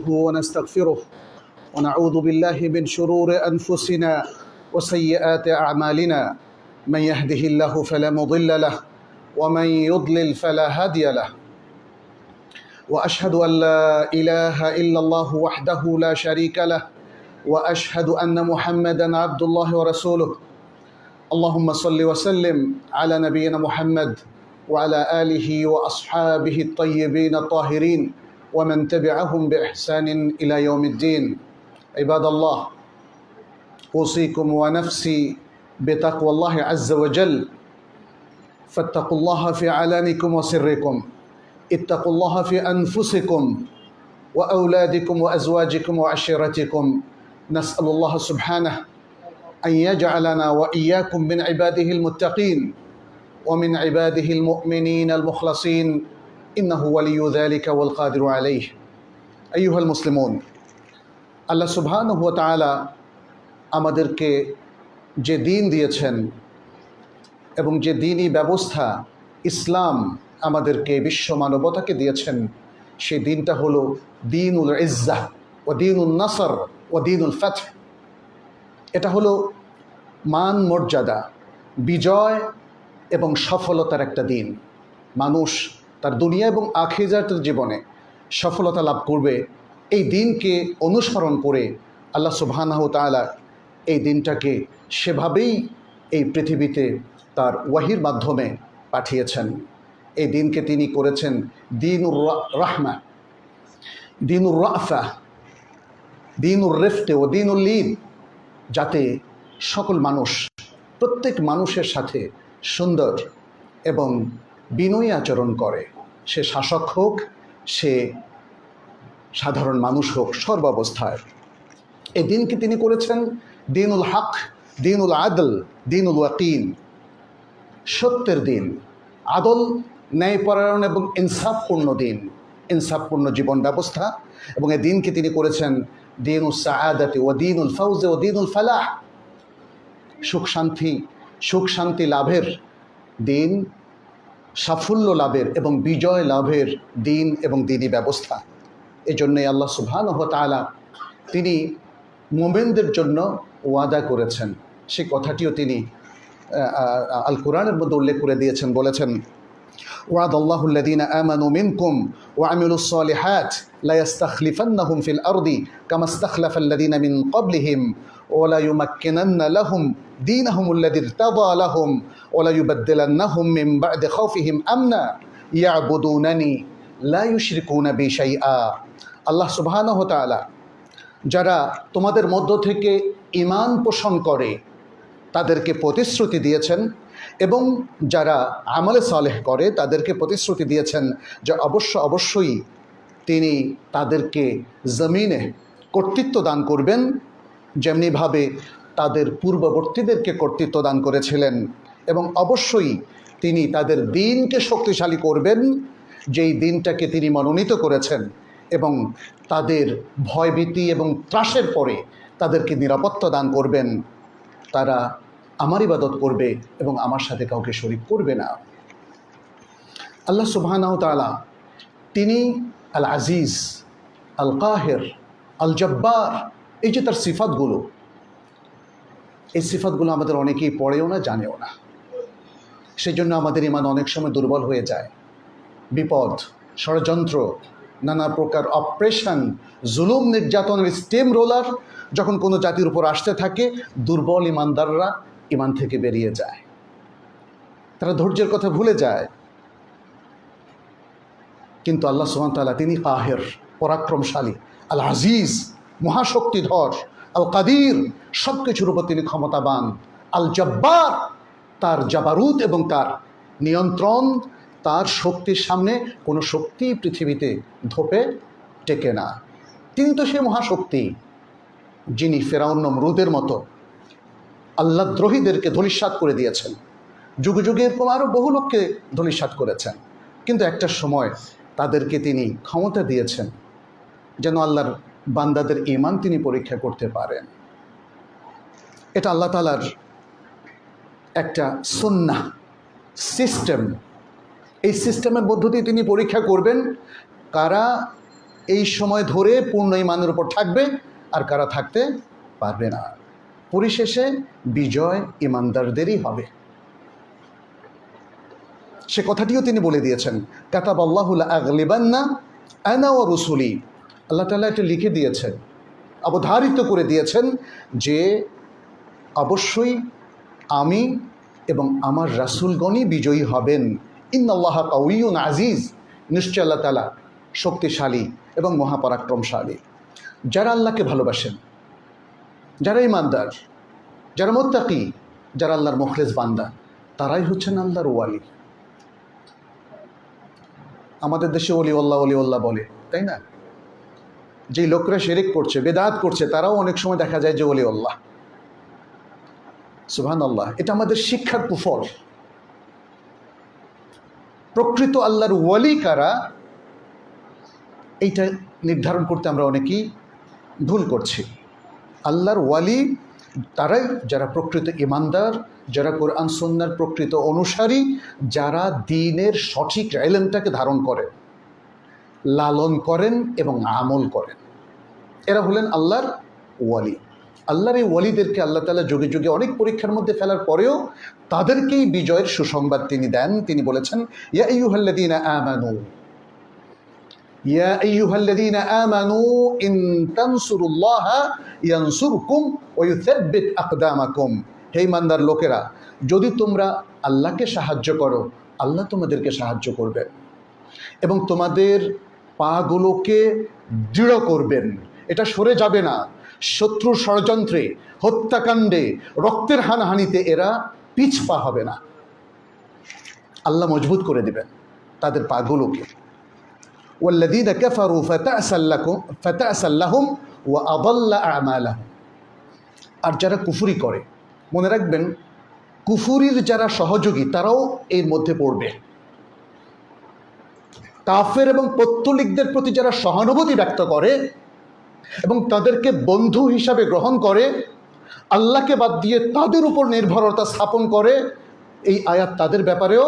ونستغفره ونعوذ بالله من شرور أنفسنا وسيئات أعمالنا من يهده الله فلا مضل له ومن يضلل فلا هادي له وأشهد أن لا إله إلا الله وحده لا شريك له وأشهد أن محمدا عبد الله ورسوله اللهم صل وسلم على نبينا محمد وعلى آله وأصحابه الطيبين الطاهرين ومن تبعهم بإحسان إلى يوم الدين عباد الله أوصيكم ونفسي بتقوى الله عز وجل فاتقوا الله في علانكم وسركم اتقوا الله في أنفسكم وأولادكم وأزواجكم وعشيرتكم نسأل الله سبحانه أن يجعلنا وإياكم من عباده المتقين ومن عباده المؤمنين المخلصين إنه ولي ذلك والقادر عليه أيها المسلمون আল্লাহ সুবহানাহু ওয়া তাআলা আমাদেরকে যে দিন দিয়েছেন এবং যে দিনই ব্যবস্থা ইসলাম আমাদেরকে বিশ্ব মানবতাকে দিয়েছেন সেই দিনটা হলো দীনুল ইজ্জাহ ওয়া দীনুন নাসর ওয়া দীনুল ফাতহ। এটা হলো মান মর্যাদা, বিজয় এবং সফলতার একটা দিন। মানুষ তার দুনিয়া এবং আখিরাতের জীবনে সফলতা লাভ করবে এই দিনকে অনুসরণ করে আল্লাহ সুবহানাহু ওয়া তাআলা এই দিনটাকে সেভাবেই এই পৃথিবীতে তার ওয়াহির মাধ্যমে পাঠিয়েছেন। এই দিনকে তিনি করেছেন দীনুর রাহমা, দীনুর রাফা, দীনুর রিফতে ও দীনুল লিন, যাতে সকল মানুষ প্রত্যেক মানুষের সাথে সুন্দর এবং বিনয়ী আচরণ করে। সে শাসক হোক, সে সাধারণ মানুষ হোক, সর্বাবস্থায় এই দিনকে তিনি করেছেন দীনুল হক, দীনুল আদল, দীনুল ওয়াকিন, সত্যের দিন, আদল, ন্যায়পরায়ণ এবং ইনসাফপূর্ণ দিন, ইনসাফপূর্ণ জীবন ব্যবস্থা। এবং এই দিনকে তিনি করেছেন দীনুল সাআদাতি ও দীনুল ফাউজে ও দীনুল ফালাহ, সুখ শান্তি লাভের দিন, সাফল্য লাভের এবং বিজয় লাভের দিন এবং দিনই ব্যবস্থা। এই জন্যই আল্লাহ সুবহানাহু ওয়া তাআলা তিনি মুমিনদের জন্য ওয়াদা করেছেন, সেই কথাটিও তিনি আল কোরআনের মধ্যে উল্লেখ করে দিয়েছেন। বলেছেন, ওয়াদাল্লাহু আল্লাযীনা আমানু মিনকুম ওয়া আমিলুস সালিহাত লা ইস্তাখলিফান্নাহুম ফিল আরদি কামা ইস্তাখলাফাল লাযীনা মিন ক্বাবলিহিম ওয়া লা ইউমাক্কিনান্না লাহুম দীনাহুম আল্লাযী ইরতাদা লাহুম ওয়া লা ইউবাদদিলান্নাহুম মিন বা'দি খাউফিহিম আমনা ইয়াবুদুনানি লা ইউশরিকুনা বি শাইআ। আল্লাহ সুবহানাহু ওয়া তাআলা যারা তোমাদের মধ্য থেকে ঈমান পোষণ করে তাদেরকে প্রতিশ্রুতি দিয়েছেন এবং যারা আমলে সালেহ করে তাদেরকে প্রতিশ্রুতি দিয়েছেন যে অবশ্যই তিনি তাদেরকে জমিনে কর্তৃত্ব দান করবেন, যেমনিভাবে তাদের পূর্ববর্তীদেরকে কর্তৃত্ব দান করেছিলেন। এবং অবশ্যই তিনি তাদের দিনকে শক্তিশালী করবেন, যেই দিনটাকে তিনি মনোনীত করেছেন, এবং তাদের ভয়ভীতি এবং ত্রাসের পরে তাদেরকে নিরাপত্তা দান করবেন। তারা আমার ইবাদত করবে এবং আমার সাথে কাউকে শরীক করবে না। আল্লাহ সুবহানাহু ওয়া তাআলা তিনি আল আজিজ, আল কাহির, আল জব্বার, এই যে তার সিফাতগুলো, এই সিফাতগুলো আমাদের অনেকেই পড়েও না, জানেও না। সেই জন্য আমাদের ঈমান অনেক সময় দুর্বল হয়ে যায়। বিপদ, ষড়যন্ত্র, নানা প্রকার অপারেশন, জুলুম, নির্যাতনের স্টেম রোলার যখন কোনো জাতির উপর আসতে থাকে, দুর্বল ঈমানদাররা ঈমান থেকে বেরিয়ে যায়, তারা ধৈর্যের কথা ভুলে যায়। কিন্তু আল্লাহ সুবহানাহু ওয়া তাআলা তিনি কাহির, পরাক্রমশালী, আল আজিজ, মহাশক্তিধর, আল কাদির, সব কিছুর উপর তিনি ক্ষমতাবান, আল জব্বার, তার জাবারুত এবং তার নিয়ন্ত্রণ, তার শক্তির সামনে কোনো শক্তি পৃথিবীতে ধোপে টেকে না। তিনি তো সেই মহাশক্তি যিনি ফেরাউন নমরুদের মতো আল্লাহদ্রোহীদেরকে ধূলিসাৎ করে দিয়েছেন, যুগে যুগে এরকম আরও বহু লোককে ধূলিসাৎ করেছেন। কিন্তু একটা সময় তাদেরকে তিনি ক্ষমতা দিয়েছেন যেন আল্লাহর বান্দাদের ঈমান তিনি পরীক্ষা করতে পারেন। এটা আল্লাহ তাআলার একটা সুন্নাহ সিস্টেম। এই সিস্টেমের মধ্য দিয়ে তিনি পরীক্ষা করবেন কারা এই সময় ধরে পূর্ণ ঈমানের উপর থাকবে আর কারা থাকতে পারবে না। পরিশেষে বিজয় ঈমানদারদেরই হবে। সে কথাটিও তিনি বলে দিয়েছেন, কাতাবাল্লাহু লা আগলিবান্না আনা ওয়া রুসুলি। আল্লাহ তাআলা এটা লিখে দিয়েছেন, অবধারিত করে দিয়েছেন যে অবশ্যই আমি এবং আমার রাসূলগণই বিজয়ী হবেন। ইন্নাল্লাহা কাউইয়্যুন আজিজ, নিশ্চয় আল্লাহ তাআলা শক্তিশালী এবং মহাপরাক্রমশালী। যারা আল্লাহকে ভালোবাসেন, যারা ঈমানদার, যারা মুত্তাকি, যারা আল্লাহর মুখলেস বান্দা, তারাই হচ্ছেন আল্লাহর ওয়ালি। আমাদের দেশে ওলিউল্লাহ বলে, তাই না? যেই লোকরা শিরক করছে, বেদাত করছে, তারাও অনেক সময় দেখা যায় যে ওলিউল্লাহ। সুবহানাল্লাহ। এটা আমাদের শিক্ষার কুফল। প্রকৃত আল্লাহর ওয়ালি কারা, এইটা নির্ধারণ করতে আমরা অনেকেই ভুল করছি। আল্লাহর ওয়ালি তারাই যারা প্রকৃত ঈমানদার, যারা কোরআন সুন্নাহর প্রকৃত অনুসারী, যারা দ্বীনের সঠিক ইলমটাকে ধারণ করেন, লালন করেন এবং আমল করেন, এরা হলেন আল্লাহর ওয়ালি। আল্লাহর এই ওয়ালিদেরকে আল্লাহ তাআলা যুগে যুগে অনেক পরীক্ষার মধ্যে ফেলার পরেও তাদেরকেই বিজয়ের সুসংবাদ তিনি দেন। তিনি বলেছেন, ইয়া আইয়ুহাল্লাযীনা আমানু, ইয়া আইয়ুহাল্লাযীনা আমানু ইন তানসুরুল্লাহা ইয়ানসুরকুম ওয়া ইউসাব্বিত আকদামাকুম। হে ঈমানদার লোকেরা, যদি তোমরা আল্লাহকে সাহায্য করো, আল্লাহ তোমাদেরকে সাহায্য করবেন এবং তোমাদের পাগুলোকে দৃঢ় করবেন। এটা সরে যাবে না। শত্রুর ষড়যন্ত্রে, হত্যাকাণ্ডে, রক্তের হানাহানিতে এরা পিছপা হবে না। আল্লাহ মজবুত করে দিবেন তাদের পাগুলোকে। ওয়াল্লাযীনা কাফারু ফাতা'সাল লাহুম ওয়া আযাল্লা আ'মালাহুম। আর যারা কুফরি করে, মনে রাখবেন কুফরির যারা সহযোগী তারাও এর মধ্যে পড়বে। কাফের এবং পৌত্তলিকদের প্রতি যারা সহানুভূতি ব্যক্ত করে এবং তাদেরকে বন্ধু হিসাবে গ্রহণ করে, আল্লাহকে বাদ দিয়ে তাদের উপর নির্ভরতা স্থাপন করে, এই আয়াত তাদের ব্যাপারেও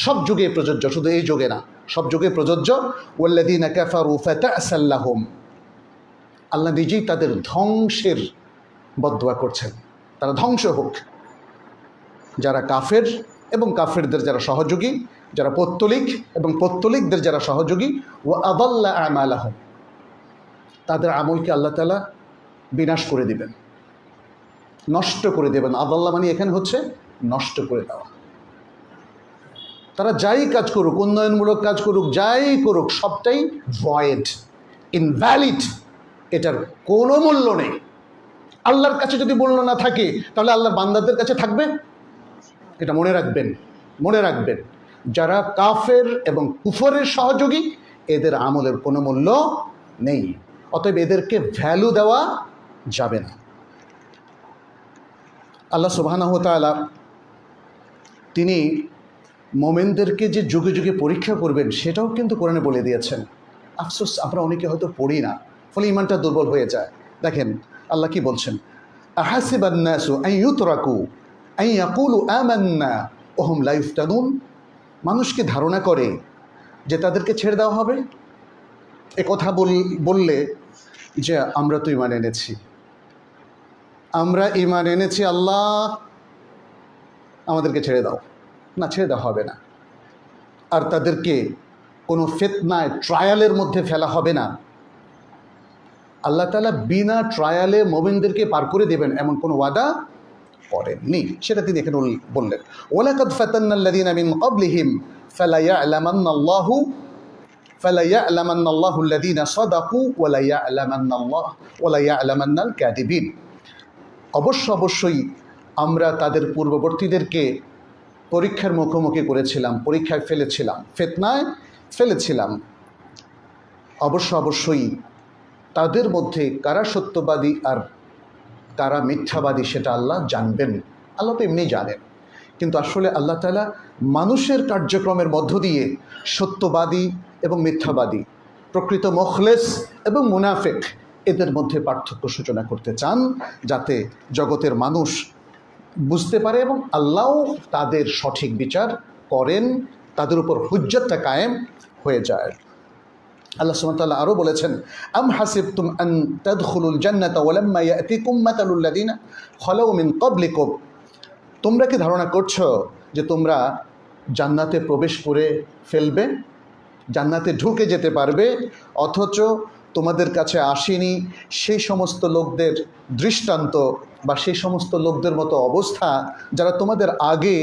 সব যুগে প্রযোজ্য, শুধু এই যুগে না, সব যুগে প্রযোজ্য। ওয়াল্লাযীনা কাফারু ফাতা'সাল লাহুম। আল্লাহ নিজেই তাদের ধ্বংসের বদদুয়া করছেন, তারা ধ্বংস হোক। যারা কাফের এবং কাফেরদের যারা সহযোগী, যারা পৌত্তলিক এবং পৌত্তলিকদের যারা সহযোগী, ওয়া আযাল্লা আমালাহুম, তাদের আমলকে আল্লাহ তাআলা বিনাশ করে দিবেন, নষ্ট করে দেবেন। আযাল্লা মানে এখানে হচ্ছে নষ্ট করে দেওয়া। তারা যাই কাজ করুক, উন্নয়নমূলক কাজ করুক, যাই করুক, সবটাই ভয়েড, ইনভ্যালিড। এটার কোনো মূল্য নেই। আল্লাহর কাছে যদি মূল্য না থাকে, তাহলে আল্লাহর বান্দাদের কাছে থাকবে? এটা মনে রাখবেন, মনে রাখবেন। যারা কাফের এবং কুফরের সহযোগী, এদের আমলের কোনো মূল্য নেই। অতএব এদেরকে ভ্যালু দেওয়া যাবে না। আল্লাহ সুবহানাহু ওয়া তাআলা তিনি মোমেনদেরকে যে যুগে যুগে পরীক্ষা করবেন, সেটাও কিন্তু কোরআনে বলে দিয়েছেন। আফসোস, আমরা অনেকে হয়তো পড়ি না, ফলে ইমানটা দুর্বল হয়ে যায়। দেখেন আল্লাহ কি বলছেন, আহাসিবান নাসু আন ইউতরাকু আন ইয়াকুলু আমান্না ওয়া হুম লা ইফতানুন। মানুষ কি ধারণা করে যে তাদেরকে ছেড়ে দেওয়া হবে? এ কথা বললে যে আমরা তো ঈমান এনেছি, আমরা ঈমান এনেছি, আল্লাহ আমাদেরকে ছেড়ে দাও। না, ছেড়ে দেওয়া হবে না। আর তাদেরকে কোনো ফিতনায়, ট্রায়ালের মধ্যে ফেলা হবে না। আল্লাহ তাআলা বিনা ট্রায়ালে মুমিনদেরকে পার করে দেবেন এমন কোনো ওয়াদা করেননি, সেটা তিনি এখানে বললেন। ওয়ালাকাদ ফাতান্নাল্লাযীনা মিন ক্বাবলিহিম ফালা ইয়া'লামান্নাল্লাহুল্লাযীনা সাদাকু ওয়ালা ইয়া'লামান্নাল কাযিবিন। অবশ্যই আমরা তাদের পূর্ববর্তীদেরকে পরীক্ষার মুখোমুখি করেছিলাম, পরীক্ষায় ফেলেছিলাম, ফিতনায় ফেলেছিলাম। অবশ্যই তাদের মধ্যে কারা সত্যবাদী আর কারা মিথ্যাবাদী সেটা আল্লাহ জানবেন। আল্লাহ তো এমনি জানেন, কিন্তু আসলে আল্লাহ তাআলা মানুষের কার্যক্রমের মধ্য দিয়ে সত্যবাদী এবং মিথ্যাবাদী, প্রকৃত মুখলেস এবং মুনাফিক, এদের মধ্যে পার্থক্য সূচনা করতে চান, যাতে জগতের মানুষ বুঝতে পারে এবং আল্লাহও তাদের সঠিক বিচার করেন, তাদের উপর হুজ্জতটা কায়েম হয়ে যায়। আল্লাহ সুবহানাহু ওয়া তাআলা আরও বলেছেন, আম হাসিবতুম আন তাদখুলুল জান্নাতা ওয়ালাম্মা ইয়াতিকুম মাতালুল লাযিনা খালাউ মিন ক্বাবলিকুম, তোমরা কি ধারণা করছো যে তোমরা জান্নাতে প্রবেশ করে ফেলবে, জান্নাতে ঢুকে যেতে পারবে, অথচ তোমাদের কাছে আসেনি সেই সমস্ত লোকদের দৃষ্টান্ত বা সেই সমস্ত লোকদের মতো অবস্থা যারা তোমাদের আগে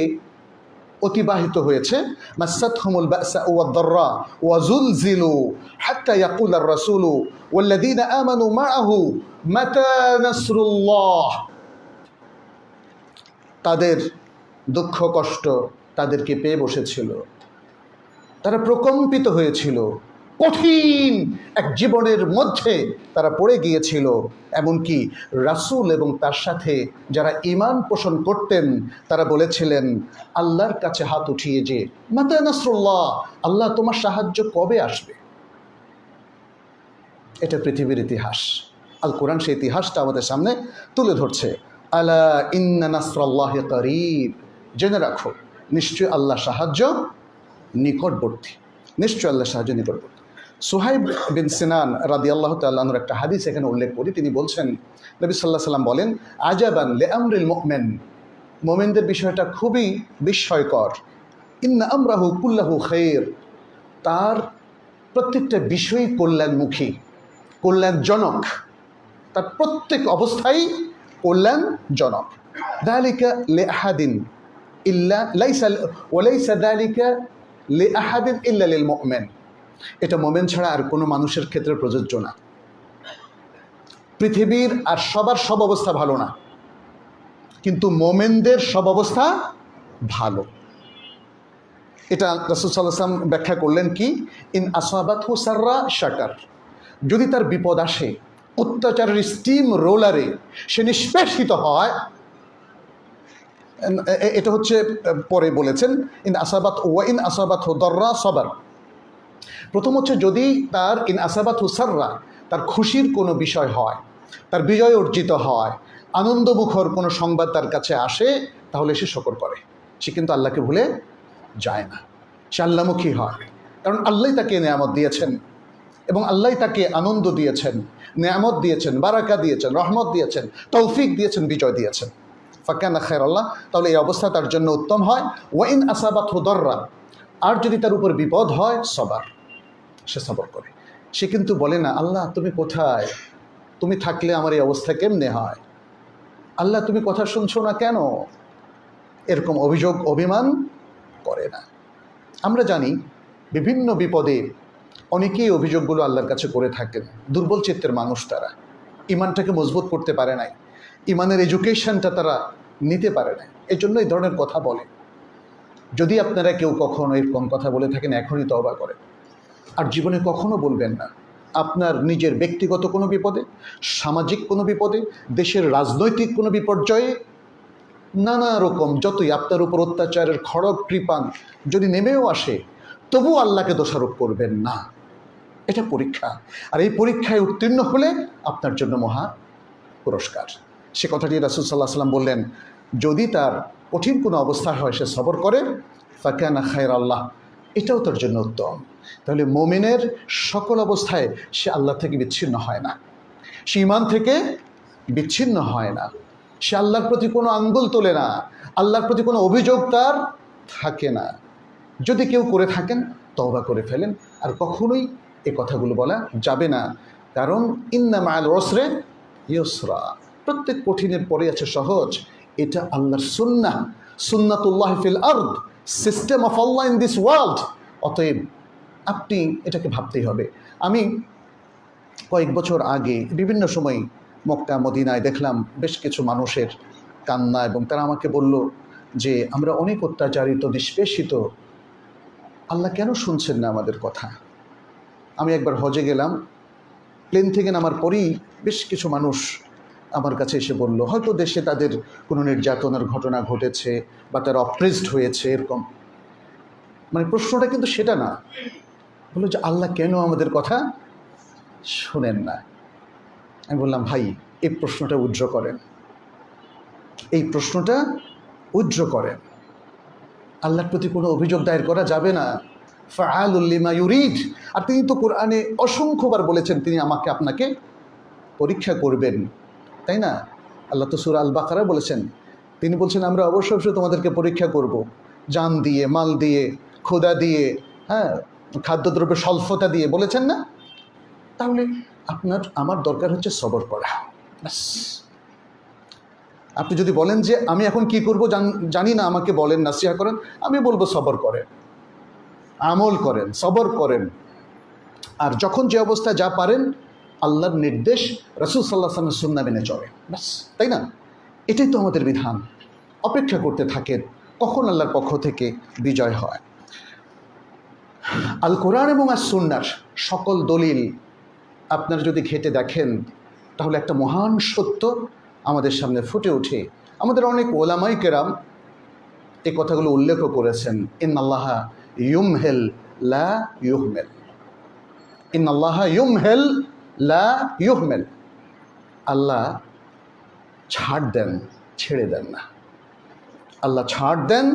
অতিবাহিত হয়েছে। মাসাতহুমুল বাসা ওয়াদ-দাররা ওয়াজুলজিলু হাত্তা ইয়াকুলার রাসূলু ওয়াল্লাযীনা আমানু মাআহু মাতা নাসরুল্লাহ, তাদের দুঃখ কষ্ট তাদেরকে পেয়ে বসেছিল, তারা প্রকম্পিত হয়েছিল, কঠিন এক জীবনের মধ্যে তারা পড়ে গিয়েছিল। এমনকি রাসূল এবং তার সাথে যারা ঈমান পোষণ করতেন তারা বলেছিলেন আল্লাহর কাছে হাত উঠিয়ে যে মাতা নাসরুল্লাহ, আল্লাহ তোমার সাহায্য কবে আসবে। এটা পৃথিবীর ইতিহাস, আল কোরআন সেই ইতিহাসটা আমাদের সামনে তুলে ধরছে। আলা ইন্না নাসরাল্লাহি করিব, জেনে রাখো নিশ্চয় আল্লাহ সাহায্য নিকটবর্তী, নিশ্চয় আল্লাহ সাহায্য নিকটবর্তী। সুহাইব বিন সিনান রাদিয়াল্লাহু তাআলা আনহুর একটা হাদিস এখানে উল্লেখ করি। তিনি বলছেন, নবী সাল্লাল্লাহু আলাইহি ওয়াসাল্লাম বলেন, আজাবান লিআমরিল মুমিন, মুমিনদের বিষয়টা খুবই বিস্ময়কর। ইন্না আমরাহু কুল্লাহু খায়র, তার প্রত্যেকটা বিষয়ই কল্যাণমুখী, কল্যাণজনক, তার প্রত্যেক অবস্থাই কল্যাণজনক। যালিকা লিআহাদিন ইল্লা লাইসা ওয়ালাইসা যালিকা লিআহাদিন ইল্লা লিল মুমিন, এটা মোমেন ছাড়া আর কোনো মানুষের ক্ষেত্রে প্রযোজ্য না। পৃথিবীর আর সবার সব অবস্থা ভালো না, কিন্তু মোমেনদের সব অবস্থা ভালো। এটা রাসূল সাল্লাল্লাহু আলাইহি ওয়াসাল্লাম ব্যাখ্যা করলেন কি, ইন আসাবাতহু সাররা শাকার, যদি তার বিপদ আসে, অত্যাচারের স্টিম রোলারে সে নিষ্পেষিত হয়, এটা হচ্ছে পরে বলেছেন ইন আসাবাতহু দাররা সাবার। প্রথম হচ্ছে যদি তার ইন আসাবাতহু সাররা, তার খুশির কোনো বিষয় হয়, তার বিজয় অর্জিত হয়, আনন্দমুখর কোনো সংবাদ তার কাছে আসে, তাহলে সে শকর করে, সে কিন্তু আল্লাহকে ভুলে যায় না, সে আল্লাহমুখী হয়। কারণ আল্লাহই তাকে নেয়ামত দিয়েছেন এবং আল্লাহই তাকে আনন্দ দিয়েছেন, নেয়ামত দিয়েছেন, বারাকা দিয়েছেন, রহমত দিয়েছেন, তৌফিক দিয়েছেন, বিজয় দিয়েছেন। ফাকানা খায়রাল্লাহ, তাহলে এই অবস্থা তার জন্য উত্তম হয়। ওয়াইন আসাবাতহু দাররা, আর যদি তার উপর বিপদ হয়, সবার, সে সবর করে। সে কিন্তু বলে না আল্লাহ তুমি কোথায়, তুমি থাকলে আমার এই অবস্থা কেমনে হয়, আল্লাহ তুমি কথা শুনছো না কেন, এরকম অভিযোগ অভিমান করে না। আমরা জানি বিভিন্ন বিপদে অনেকেই অভিযোগগুলো আল্লাহর কাছে করে থাকেন। দুর্বল চিত্তের মানুষ তারা, ইমানটাকে মজবুত করতে পারে নাই, ইমানের এডুকেশনটা তারা নিতে পারে না, এই জন্য এই ধরনের কথা বলে। যদি আপনারা কেউ কখনো এরকম কথা বলে থাকেন, এখনই তওবা করেন, আর জীবনে কখনো বলবেন না। আপনার নিজের ব্যক্তিগত কোনো বিপদে, সামাজিক কোনো বিপদে, দেশের রাজনৈতিক কোনো বিপর্যয়ে, নানা রকম যতই আপনার উপর অত্যাচারের খড়গ কৃপান যদি নেমেও আসে, তবু আল্লাহকে দোষারোপ করবেন না। এটা পরীক্ষা, আর এই পরীক্ষায় উত্তীর্ণ হলে আপনার জন্য মহা পুরস্কার। সে কথাটি রাসূল সাল্লাল্লাহু আলাইহি ওয়াসাল্লাম বললেন, যদি তার কঠিন কোনো অবস্থা হয় সে সবর করে, ফাকানা খায়রাল্লাহ, এটাও তার জন্য উত্তম। তাহলে মোমিনের সকল অবস্থায় সে আল্লাহ থেকে বিচ্ছিন্ন হয় না, সে ঈমান থেকে বিচ্ছিন্ন হয় না, সে আল্লাহর প্রতি কোনো আঙ্গুল তোলে না, আল্লাহর প্রতি কোনো অভিযোগ তার থাকে না। যদি কেউ করে থাকেন তওবা করে ফেলেন, আর কখনোই এই কথাগুলো বলা যাবে না। কারণ ইন্না মাআল উসরি ইউসরা, প্রত্যেক কঠিনের পরে আছে সহজ। এটা আল্লাহর সুন্নাহ, সুন্নাতুল্লাহ ফিল আরদ, system of Allah in this world. অতএব আপনি এটাকে ভাবতেই হবে। আমি কয়েক বছর আগে বিভিন্ন সময় মক্কা মদিনায় দেখলাম বেশ কিছু মানুষের কান্না, এবং তারা আমাকে বলল যে আমরা অনেক অত্যাচারিত, নিষ্পেষিত, আল্লাহ কেন শুনছেন না আমাদের কথা। আমি একবার হজে গেলাম, প্লেন থেকে নামার পরেই বেশ কিছু মানুষ আমার কাছে এসে বলল, হয়তো দেশে তাদের কোনো নির্যাতনের ঘটনা ঘটেছে বা তারা অপ্রেসড হয়েছে এরকম। মানে প্রশ্নটা কিন্তু সেটা না, বললো যে আল্লাহ কেন আমাদের কথা শোনেন না। আমি বললাম ভাই এই প্রশ্নটা উজ্জ্ব করেন, এই প্রশ্নটা উজ্জ্ব করেন। আল্লাহর প্রতি কোনো অভিযোগ দায়ের করা যাবে না, ফাআলুল লিমা ইউরিদ। আর তিনি তো কোরআনে অসংখ্যবার বলেছেন তিনি আমাকে আপনাকে পরীক্ষা করবেন, তাই না? আল্লাহ তো সূরা আল বাকারা বলেছেন, তিনি বলছেন আমরা অবশ্যই তোমাদেরকে পরীক্ষা করব, জান দিয়ে, মাল দিয়ে, ক্ষুধা দিয়ে, হ্যাঁ, খাদ্যদ্রব্য স্বল্পতা দিয়ে, বলেছেন না? তাহলে আমার দরকার হচ্ছে সবর করা। ব্যাস। আপনি যদি বলেন যে আমি এখন কি করব জানি না, আমাকে বলেন, নাসিহা করেন, আমি বলবো সবর করেন, আমল করেন, সবর করেন। আর যখন যে অবস্থা যা পারেন আল্লাহর নির্দেশ, রাসূল সাল্লাল্লাহু আলাইহি ওয়াসাল্লামের সুন্নাহ মেনে চলেন, ব্যাস, তাই না? এটাই তো আমাদের বিধান। অপেক্ষা করতে থাকেন কখন আল্লাহর পক্ষ থেকে বিজয় হয়। আল কোরআন এবং আস সুন্নাহর সকল দলিল আপনারা যদি ঘেঁটে দেখেন তাহলে একটা মহান সত্য আমাদের সামনে ফুটে ওঠে। আমাদের অনেক ওলামায়ে কেরাম এই কথাগুলো উল্লেখও করেছেন। ইন্নাল্লাহা ইউমহিল লা ইউহমিল, ইন্নাল্লাহা ইউমহিল লা ইউহমিল। আল্লাহ ছাড় দেন, ছেড়ে দেন না। আল্লাহ ছাড় দেন,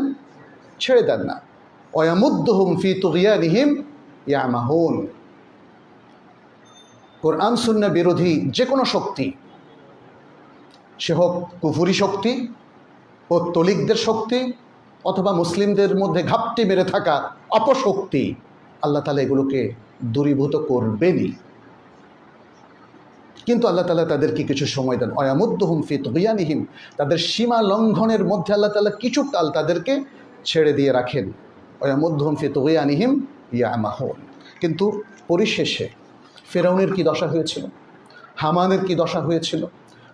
ছেড়ে দেন না। ওয়ায়ামুদ্দুহুম ফি তুগয়ানিহিম ইয়ামাহুন। কোরআন সুন্নাহ বিরোধী যে কোনো শক্তি, সে হোক কুফরি শক্তি, পৌত্তলিকদের শক্তি, অথবা মুসলিমদের মধ্যে ঘাপটি মেরে থাকা অপশক্তি, আল্লাহ তাআলা এগুলোকে দূরীভূত করবেনই। কিন্তু আল্লাহ তাআলা তাদেরকে কিছু সময় দেন। ওয়ায়ামুদ্দুহুম ফি তুগয়ানিহিম, তাদের সীমা লঙ্ঘনের মধ্যে আল্লাহ তাআলা কিছু কাল তাদেরকে ছেড়ে দিয়ে রাখেন। ওয়ায়ামুদ্দুহুম ফি তুগয়ানিহিম ইয়ামাহুন। কিন্তু পরিশেষে ফেরাউনের কি দশা হয়েছিল, হামানের কি দশা হয়েছিল,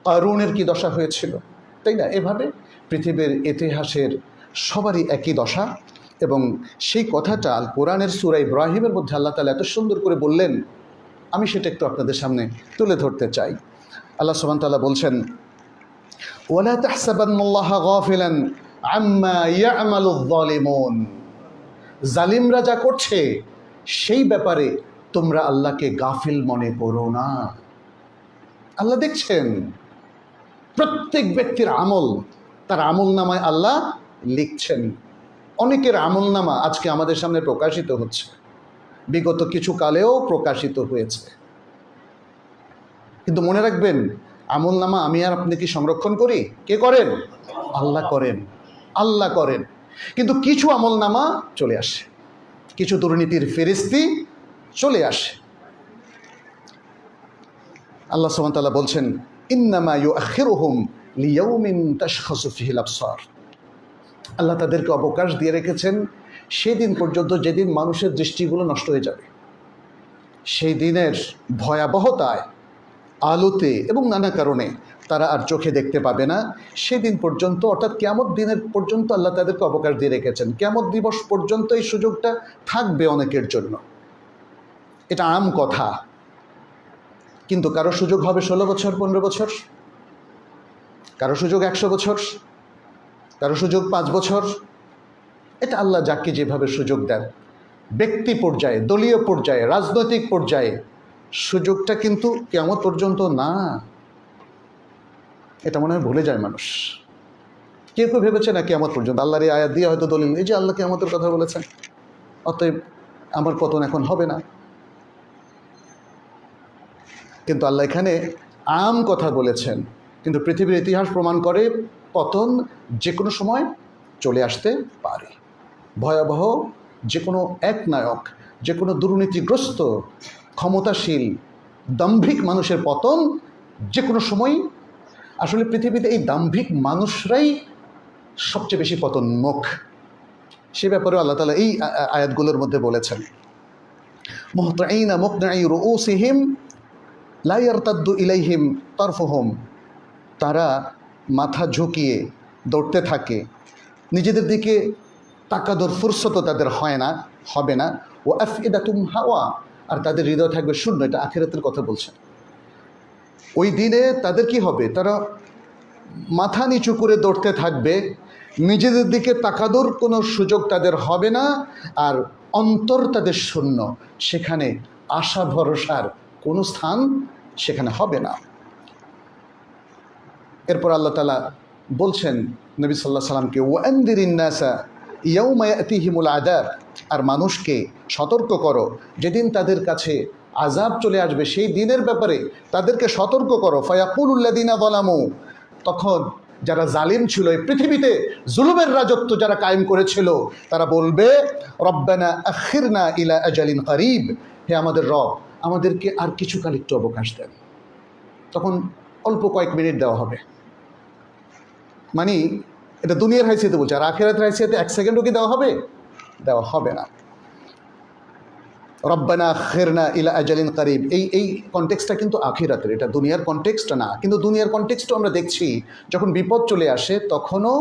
কারুনের কি দশা হয়েছিল, তাই না? এভাবে পৃথিবীর ইতিহাসের সবারই একই দশা। এবং সেই কথাটা আল কোরআনের সূরা ইব্রাহিমের মধ্যে আল্লাহ তাআলা এত সুন্দর করে বললেন, আমি সেটা একটু আপনাদের সামনে তুলে ধরতে চাই। আল্লাহ সুবহানাহু ওয়া তাআলা বলছেন, ওয়ালা তাহসাবান্নাল্লাহা গাফিলান আম্মা ইয়ামালুয যালিমুন। জালিমরা যা করছে সেই ব্যাপারে তোমরা আল্লাহকে গাফিল মনে করো না। আল্লাহ দেখছেন প্রত্যেক ব্যক্তির আমল, তার আমল নামায় আল্লাহ লিখছেন। অনেকের আমল নামা আজকে আমাদের সামনে প্রকাশিত হচ্ছে, বিগত কিছু কালেও প্রকাশিত হয়েছে। কিন্তু মনে রাখবেন, আমল নামা আমি আর আপনি কি সংরক্ষণ করি? কে করেন? আল্লাহ করেন, আল্লাহ করেন। কিন্তু কিছু আমল নামা চলে আসে, কিছু দুর্নীতির ফেরেশতি চলে আসে। আল্লাহ সুবহানাহু ওয়া তাআলা বলছেন, ইন্নামা ইউআখিরুহুম লিয়াউমিন তাশখাসু ফিহিল আবসার। আল্লাহ তাদেরকে অবকাশ দিয়ে রেখেছেন সেদিন পর্যন্ত যেদিন মানুষের দৃষ্টিগুলো নষ্ট হয়ে যাবে। সেই দিনের ভয়াবহতায়, আলোতে এবং নানা কারণে তারা আর চোখে দেখতে পাবে না। সেদিন পর্যন্ত, অর্থাৎ কিয়ামত দিনের পর্যন্ত আল্লাহ তাদেরকে অবকাশ দিয়ে রেখেছেন। কিয়ামত দিবস পর্যন্ত এই সুযোগটা থাকবে অনেকের জন্য। এটা আম কথা। কিন্তু কারো সুযোগ হবে 16 বছর, 15 বছর, কারো সুযোগ 100 বছর, কারো সুযোগ 5 বছর। এটা আল্লাহ যাকে যেভাবে সুযোগ দেন, ব্যক্তি পর্যায়ে, দলীয় পর্যায়ে, রাজনৈতিক পর্যায়ে সুযোগটা কিন্তু কিয়ামত পর্যন্ত না। এটা মনে হয় ভুলে যায় মানুষ। কেউ কেউ ভেবেছে না কিয়ামত পর্যন্ত। আল্লাহর এই আয়াত দিয়ে হয়তো দলিল, এই যে আল্লাহ কিয়ামতের কথা বলেছেন, অতএব আমার পতন এখন হবে না। কিন্তু আল্লাহ এখানে আম কথা বলেছেন। কিন্তু পৃথিবীর ইতিহাস প্রমাণ করে পতন যে কোনো সময় চলে আসতে পারে। ভয়াবহ যে কোনো একনায়ক, যে কোনো দুর্নীতিগ্রস্ত, ক্ষমতাশীল, দাম্ভিক মানুষের পতন যে কোনো সময়। আসলে পৃথিবীতে এই দাম্ভিক মানুষরাই সবচেয়ে বেশি পতনমুখ। সে ব্যাপারে আল্লাহ তাআলা এই আয়াতগুলোর মধ্যে বলেছেন, মুহতাঈনা মুকনাঈ রুউসিহিম লা ইয়ারতাদ্দু ইলাইহিম তারফুহুম। তারা মাথা ঝুঁকিয়ে দৌড়তে থাকে, নিজেদের দিকে তাকাদর ফুরসত তাদের হয় না, হবে না। ও আফইদাতুম হাওয়া, আর তাদের হৃদয় থাকবে শূন্য। এটা আখিরাতের কথা বলছেন। ওই দিনে তাদের কি হবে? তারা মাথা নিচু করে দৌড়তে থাকবে, নিজেদের দিকে তাকাদর কোনো সুযোগ তাদের হবে না, আর অন্তর তাদের শূন্য। সেখানে আশা ভরসার কোনো স্থান সেখানে হবে না। এরপর আল্লাহ তাআলা বলছেন নবী সাল্লাল্লাহু আলাইহি ওয়াসাল্লামকে, ওয়ানদিরিন নাসা ইয়াউমা ইয়াতিহিমুল আযাব আর মানুষকে সতর্ক করো যেদিন তাদের কাছে আযাব চলে আসবে, সেই দিনের ব্যাপারে তাদেরকে সতর্ক করো। ফায়াকুলুল্লাযিনা যালামু, তখন যারা জালিম ছিল, এই পৃথিবীতে জুলুমের রাজত্ব যারা কায়েম করেছিল, তারা বলবে রব্বানা আখিরনা ইলা আজালিন করিব, হে আমাদের রব, আমাদেরকে আর কিছুকাল একটু অবকাশ দেন। তখন অল্প কয়েক মিনিট দেওয়া হবে, মানে এটা দুনিয়ার হাইসিয়াতে বলছে। আর আখিরাতের হাইসিয়াতে এক সেকেন্ডও কি দেওয়া হবে? দেওয়া হবে না। রব্বানা আখিরনা ইলা আজালিন করিব, এই কনটেক্সটটা কিন্তু আখিরাতের, এটা দুনিয়ার কনটেক্সট না। কিন্তু দুনিয়ার কনটেক্সটও আমরা দেখছি, যখন বিপদ চলে আসে তখনও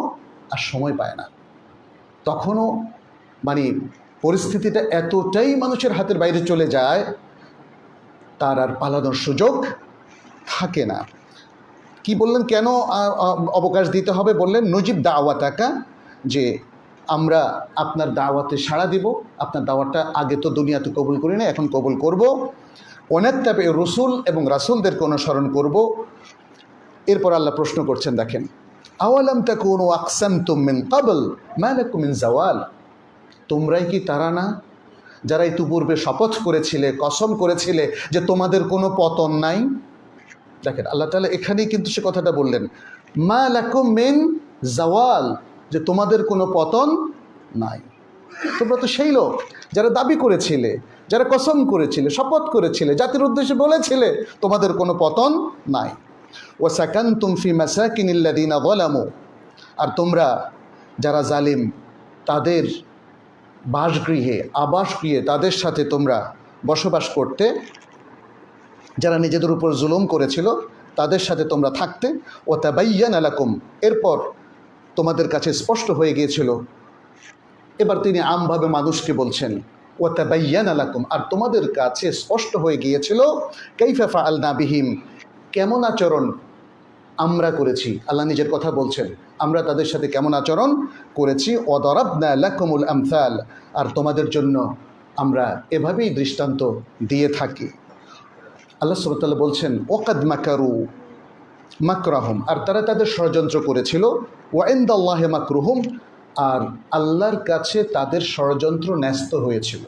আর সময় পায় না, তখনও মানে পরিস্থিতিটা এতটাই মানুষের হাতের বাইরে চলে যায়, তার আর পালানোর সুযোগ থাকে না। কি বললেন, কেন অবকাশ দিতে হবে? বললেন নজিব দাওয়াতাকা, যে আমরা আপনার দাওয়াতে সাড়া দিব, আপনার দাওয়াতটা আগে তো দুনিয়াতে কবুল করি না, এখন কবুল করব। ওয়ানাত্তাবি রসুল, এবং রাসূলদেরকে অনুসরণ করব। এরপর আল্লাহ প্রশ্ন করছেন, দেখেন, আওয়ালাম তাকুনু আকসামতুম মিন ক্বাবল মা লাকুম মিন জাওয়াল, তোমরাই কি তারা না যারা ইতিপূর্বে শপথ করেছিলে, কসম করেছিলে যে তোমাদের কোনো পতন নাই? দেখেন আল্লাহ তাআলা এখানেই কিন্তু সে কথাটা বললেন, মা লাকুম মিন জাওয়াল, যে তোমাদের কোনো পতন নাই। তোমরা তো সেই লোক যারা দাবি করেছিলে, যারা কসম করেছিলে, শপথ করেছিলে, জাতির উদ্দেশ্যে বলেছিলে তোমাদের কোনো পতন নাই। ওয়া সাকানতুম ফি মাসাকিনিল্লাযিনা যালামু, আর তোমরা যারা জালিম তাদের বাসগৃহে, আবাসগৃহে তাদের সাথে তোমরা বসবাস করতে, যারা নিজেদের উপর জুলুম করেছিল তাদের সাথে তোমরা থাকতে। ও তাবায়্যানা লাকুম, এরপর তোমাদের কাছে স্পষ্ট হয়ে গিয়েছিল। এবার তিনি আমভাবে মানুষকে বলছেন, ও তাবায়্যানা লাকুম, আর তোমাদের কাছে স্পষ্ট হয়ে গিয়েছিল কাইফা ফাআলনা বিহিম, কেমন আচরণ আমরা করেছি। আল্লাহ নিজের কথা বলছেন, আমরা তাদের সাথে কেমন আচরণ করেছি। ও দরাবনা লাকুমুল আমসাল, আর তোমাদের জন্য আমরা এভাবেই দৃষ্টান্ত দিয়ে থাকি। আল্লাহ সুবহানাহু ওয়া তাআলা বলছেন, ওয়াকাদ মাকারু মাকরাহুম, আর তারা তাদের ষড়যন্ত্র করেছিল। ওয়া ইনদাল্লাহি মাকরুহুম, আর আল্লাহর কাছে তাদের ষড়যন্ত্র ন্যস্ত হয়েছিল।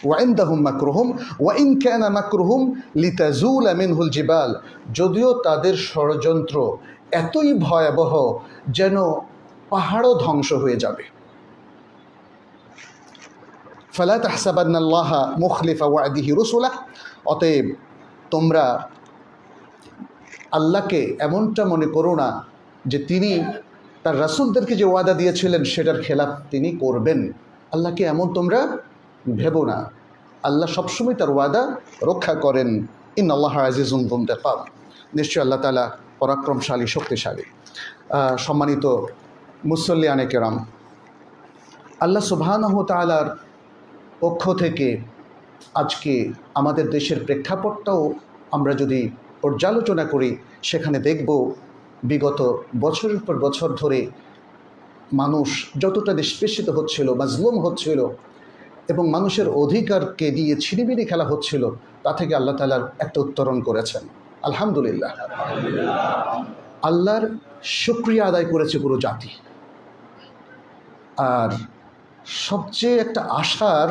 ওয়া ইনদাহুম মাকরুহুম ওয়া ইন কানা মাকরুহুম লিতাজুলা মিনহুল জিবাল, যদিও তাদের ষড়যন্ত্র এতই ভয়াবহ যেন পাহাড়ও ধ্বংস হয়ে যাবে। ফালা তাহসাবান্নাল্লাহা মুখলিফা ওয়াদিহি রুসুলাহ, অতএব তোমরা আল্লাহকে এমনটা মনে করো না যে তিনি তার রাসূলদেরকে যে ওয়াদা দিয়েছিলেন সেটার খেলাফ তিনি করবেন। আল্লাহকে এমন তোমরা ভেবো না, আল্লাহ সবসময় তার ওয়াদা রক্ষা করেন। ইন্নাল্লাহা আজিজুন যু ইনতিকাম, নিশ্চয় আল্লাহ তাআলা পরাক্রমশালী, শক্তিশালী। সম্মানিত মুসল্লিয়ানে কেরাম, আল্লাহ সুবহানাহু ওয়া তাআলার পক্ষ থেকে আজকে আমাদের দেশের প্রেক্ষাপটটাও আমরা যদি পর্যালোচনা করি, সেখানে দেখব বিগত বছরের পর বছর ধরে মানুষ যতটা নিষ্পেষিত হচ্ছিল, মাজলুম হচ্ছিল, এবং মানুষের অধিকারকে দিয়ে ছিনিমিনি খেলা হচ্ছিল, তা থেকে আল্লাহ তাআলার একটা উত্তরণ করেছেন। আলহামদুলিল্লাহ, আল্লাহর শুকরিয়া আদায় করেছে পুরো জাতি। আর সবচেয়ে একটা আশার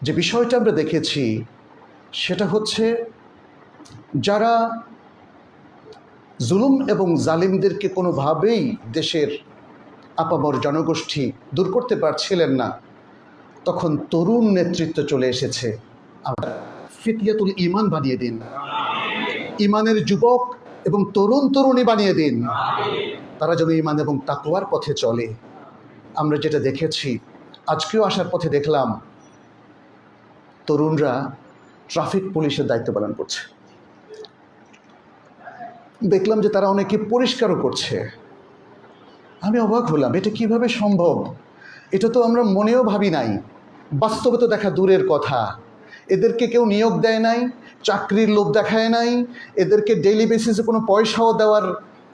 যে বিষয়টা আমরা দেখেছি সেটা হচ্ছে, যারা জুলুম এবং জালিমদেরকে কোনোভাবেই দেশের আপামর জনগোষ্ঠী দূর করতে পারছিলেন না, তখন তরুণ নেতৃত্ব চলে এসেছে। ফিতয়াতুল ঈমান বানিয়ে দিন, ঈমানের যুবক এবং তরুণ তরুণী বানিয়ে দিন, তারা যেন ঈমান এবং তাকওয়ার পথে চলে। আমরা যেটা দেখেছি, আজকেও আসার পথে দেখলাম তরুণরা ট্রাফিক পুলিশের দায়িত্ব পালন করছে। দেখলাম যে তারা অনেকে পরিষ্কারও করছে। আমি অবাক হলাম, এটা কিভাবে সম্ভব? এটা তো আমরা মনেও ভাবি নাই, বাস্তবে তো দেখা দূরের কথা। এদেরকে কেউ নিয়োগ দেয় নাই, চাকরির লোভ দেখায় নাই, এদেরকে ডেইলি বেসিসে কোনো পয়সাও দেওয়ার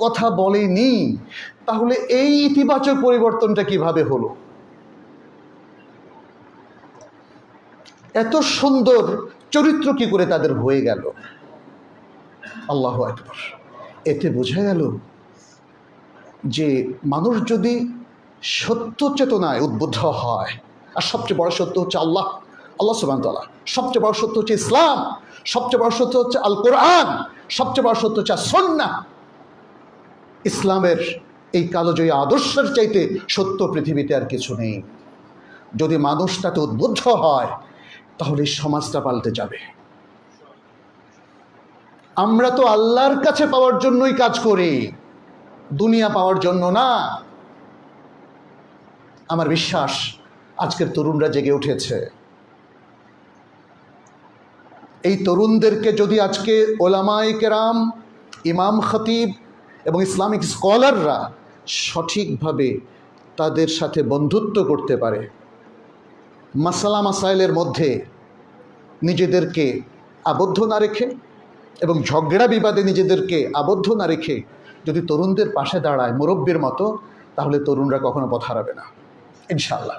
কথা বলেনি। তাহলে এই ইতিবাচক পরিবর্তনটা কিভাবে হলো? এত সুন্দর চরিত্র কি করে তাদের হয়ে গেল? আল্লাহু আকবার। এতে বোঝা গেল যে মানুষ যদি সত্য চেতনায় উদ্বুদ্ধ হয়। আর সবচেয়ে বড় সত্য হচ্ছে আল্লাহ সুবহানাহু ওয়া তাআলা, সবচেয়ে বড় সত্য হচ্ছে ইসলাম, সবচেয়ে বড় সত্য হচ্ছে আল কোরআন, সবচেয়ে বড় সত্য হচ্ছে সুন্নাহ। ইসলামের এই কালোজয়ী আদর্শের চাইতে সত্য পৃথিবীতে আর কিছু নেই। যদি মানুষ তাতে উদ্বুদ্ধ হয় তাহলে সমাজটা পাল্টে যাবে। আমরা তো আল্লাহর কাছে পাওয়ার জন্যই কাজ করি, দুনিয়া পাওয়ার জন্য না। আমার বিশ্বাস আজকের তরুণরা জেগে উঠেছে। এই তরুণদেরকে যদি আজকে ওলামায়ে কেরাম, ইমাম খতিব এবং ইসলামিক স্কলাররা সঠিকভাবে তাদের সাথে বন্ধুত্ব করতে পারে, মাসালা মাসাইলের মধ্যে নিজেদেরকে আবদ্ধ না রেখে এবং ঝগড়া বিবাদে নিজেদেরকে আবদ্ধ না রেখে যদি তরুণদের পাশে দাঁড়ায় মুরব্বীর মতো, তাহলে তরুণরা কখনো পথ হারাবে না ইনশাআল্লাহ,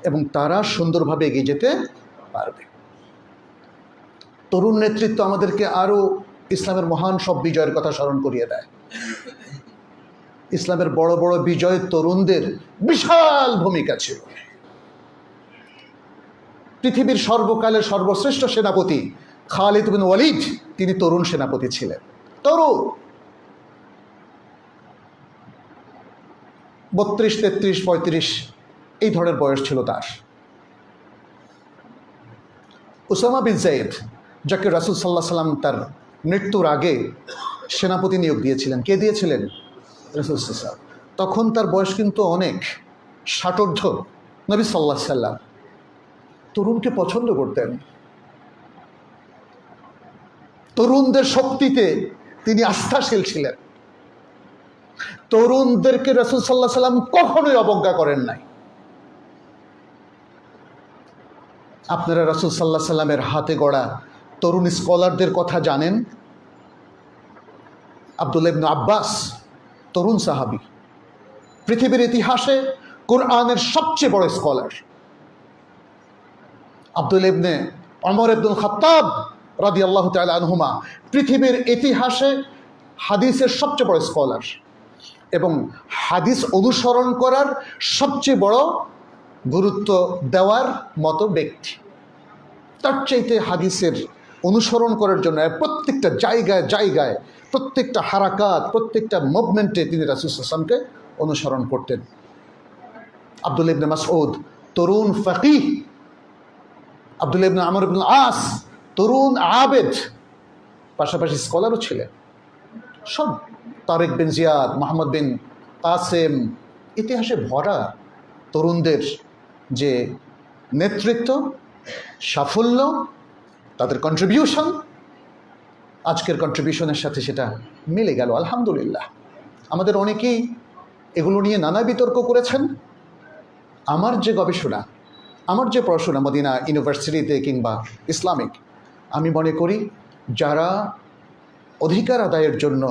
এবং তারা সুন্দরভাবে এগিয়ে যেতে পারবে। তরুণ নেতৃত্ব আমাদেরকে আরও ইসলামের মহান সব বিজয়ের কথা স্মরণ করিয়ে দেয়। ইসলামের বড় বড় বিজয়ে তরুণদের বিশাল ভূমিকা ছিল। পৃথিবীর সর্বকালের সর্বশ্রেষ্ঠ সেনাপতি খালিদ বিন ওয়ালিদ, তিনি তরুণ সেনাপতি ছিলেন। তরুণ 32, 33, 35 এই ধরনের বয়স ছিল তার। উসামা বিন যায়েদ, যাকে রাসূল সাল্লাল্লাহু আলাইহি সাল্লাম তার মৃত্যুর আগে সেনাপতি নিয়োগ দিয়েছিলেন, কে দিয়েছিলেন? রাসূল সাল্লাল্লাহু আলাইহি সাল্লাম। তখন তার বয়স কিন্তু অনেক, ষাটোর্ধ্ব। নবী সাল্লাল্লাহু আলাইহি সাল্লাম তরুণকে পছন্দ করতেন। তরুণদের শক্তিতে তিনি আস্থাশীল ছিলেন। তরুণদেরকে রাসূল সাল্লাল্লাহু আলাইহি সাল্লাম কখনোই অবজ্ঞা করেন নাই। আপনারা রাসূল সাল্লাল্লাহু আলাইহি সাল্লামের হাতে গড়া তরুণ স্কলারদের কথা জানেন? আব্দুল্লাহ ইবনে আব্বাস, তরুণ সাহাবী, পৃথিবীর ইতিহাসে কোরআনের সবচেয়ে বড় স্কলার। আব্দুল্লাহ ইবনে ওমর ইবনুল খাত্তাব রাদিয়াল্লাহু তাআলা আনহুমা, পৃথিবীর ইতিহাসে হাদিসের সবচেয়ে বড় স্কলার এবং হাদিস অনুসরণ করার সবচেয়ে বড় গুরুত্ব দেওয়ার মতো ব্যক্তি। তার চাইতে হাদিসের অনুসরণ করার জন্য প্রত্যেকটা জায়গায় জায়গায়, প্রত্যেকটা হারাকাত, প্রত্যেকটা মুভমেন্টে তিনি রাসূল সাল্লাল্লাহু আলাইহি ওয়াসাল্লামকে অনুসরণ করতেন। আব্দুল্লাহ ইবনে মাসউদ, তরুণ ফাকিহ। আব্দুল্লাহ ইবনে আমর ইবনে আস, তরুণ আবেদ, পাশাপাশি স্কলারও ছিলেন। সব তারেক বিন জিয়াদ, মোহাম্মদ বিন কাসেম, ইতিহাসে ভরা তরুণদের যে নেতৃত্ব, সাফল্য, তাদের কন্ট্রিবিউশন, আজকের কন্ট্রিবিউশনের সাথে সেটা মিলে গেল আলহামদুলিল্লাহ। আমাদের অনেকেই এগুলো নিয়ে নানা বিতর্ক করেছেন। আমার যে গবেষণা, আমার যে পড়াশোনা মদিনা ইউনিভার্সিটিতে কিংবা ইসলামিক, আমি মনে করি যারা অধিকার আদায়ের জন্য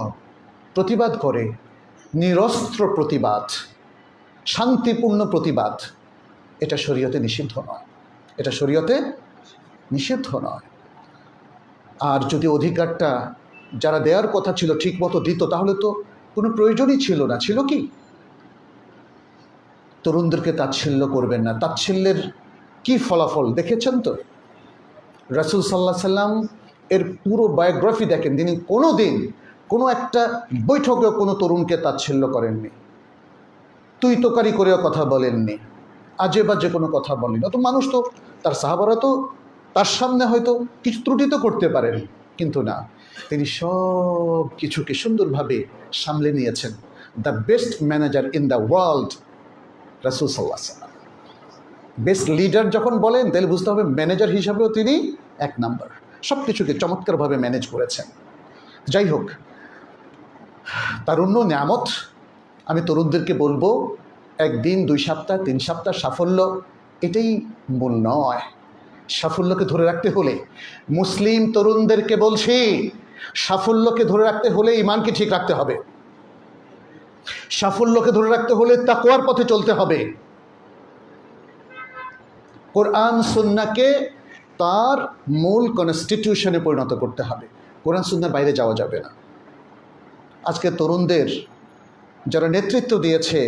প্রতিবাদ করে, নিরস্ত্র প্রতিবাদ, শান্তিপূর্ণ প্রতিবাদ, এটা শরীয়তে নিষিদ্ধ নয়, এটা শরীয়তে নিষিদ্ধ নয়। আর যদি অধিকারটা যারা দেওয়ার কথা ছিল ঠিক মতো দিত, তাহলে তো কোনো প্রয়োজনই ছিল না। ছিল কি? তরুণদেরকে তাচ্ছিল্য করবেন না। তাচ্ছিল্যের কি ফলাফল দেখেছেন তো? রাসূল সাল্লাল্লাহু আলাইহি সাল্লাম এর পুরো বায়োগ্রাফি দেখেন, তিনি কোনো দিন কোনো একটা বৈঠকেও কোনো তরুণকে তাচ্ছিল্য করেননি, তুই তোকারি করেও কথা বলেননি, আজে বাজে কোনো কথা বলেননি। অত মানুষ তো, তার সাহাবারা তো তার সামনে হয়তো কিছু ত্রুটি তো করতে পারেন, কিন্তু না, তিনি সব কিছুকে সুন্দরভাবে সামলে নিয়েছেন। The best manager in the world, রাসূল সাল্লাল্লাহু আলাইহি ওয়াসাল্লাম। বেস্ট লিডার যখন বলেন, তাহলে বুঝতে হবে ম্যানেজার হিসাবেও তিনি এক নাম্বার। সব কিছুকে চমৎকারভাবে ম্যানেজ করেছেন। যাই হোক, তারুণ্য নিয়ামত। আমি তরুণদেরকে বলবো, একদিন, 2 সপ্তাহ, 3 সপ্তাহ সাফল্য এটাই মূল নয়। সাফল্যকে ধরে রাখতে হলে, মুসলিম তরুণদেরকে বলছি, সাফল্যকে ধরে রাখতে হলে ঈমানকে ঠিক রাখতে হবে। সাফল্যকে ধরে রাখতে হলে তাকওয়ার পথে চলতে হবে। কোরআন সুন্নাহকে তার মূল কনস্টিটিউশনে পরিণত করতে হবে। কোরআন সুন্নাহর বাইরে যাওয়া যাবে না। আজকে তরুণদের যারা নেতৃত্ব দিয়েছে,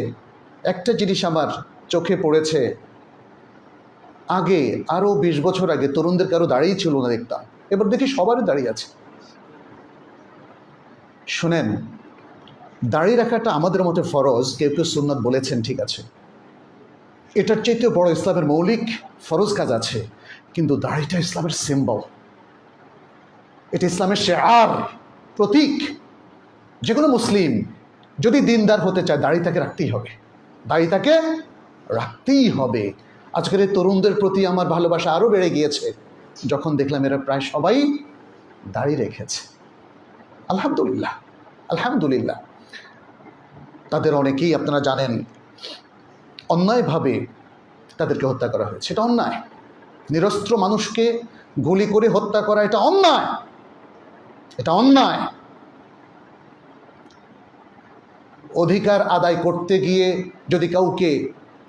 একটা জিনিস আমার চোখে পড়েছে, আগে আরও 20 বছর আগে তরুণদের কারো দাঁড়িয়ে ছিল না দেখতাম, এবার দেখি সবারই দাঁড়িয়ে আছে। শোনেন, দাড়ি রাখাটা আমাদের মতে ফরজ, কেউ কেউ সুন্নাত বলেছেন, ঠিক আছে, এটার চাইতেও বড় ইসলামের মৌলিক ফরজ কাজ আছে, কিন্তু দাড়িটা ইসলামের সিম্বল, এটা ইসলামের শেআর, প্রতীক। যে কোনো মুসলিম যদি দিনদার হতে চায় দাড়ি তাকে রাখতেই হবে, দাড়ি তাকে রাখতেই হবে। আজকের এই তরুণদের প্রতি আমার ভালোবাসা আরও বেড়ে গিয়েছে যখন দেখলাম এরা প্রায় সবাই দাড়ি রেখেছে। আলহামদুলিল্লাহ, আলহামদুলিল্লাহ। তাদের অনেকেই আপনারা জানেন অন্যায়ভাবে তাদেরকে হত্যা করা হয়েছে, এটা অন্যায়। নিরস্ত্র মানুষকে গুলি করে হত্যা করা এটা অন্যায়, এটা অন্যায়। অধিকার আদায় করতে গিয়ে যদি কাউকে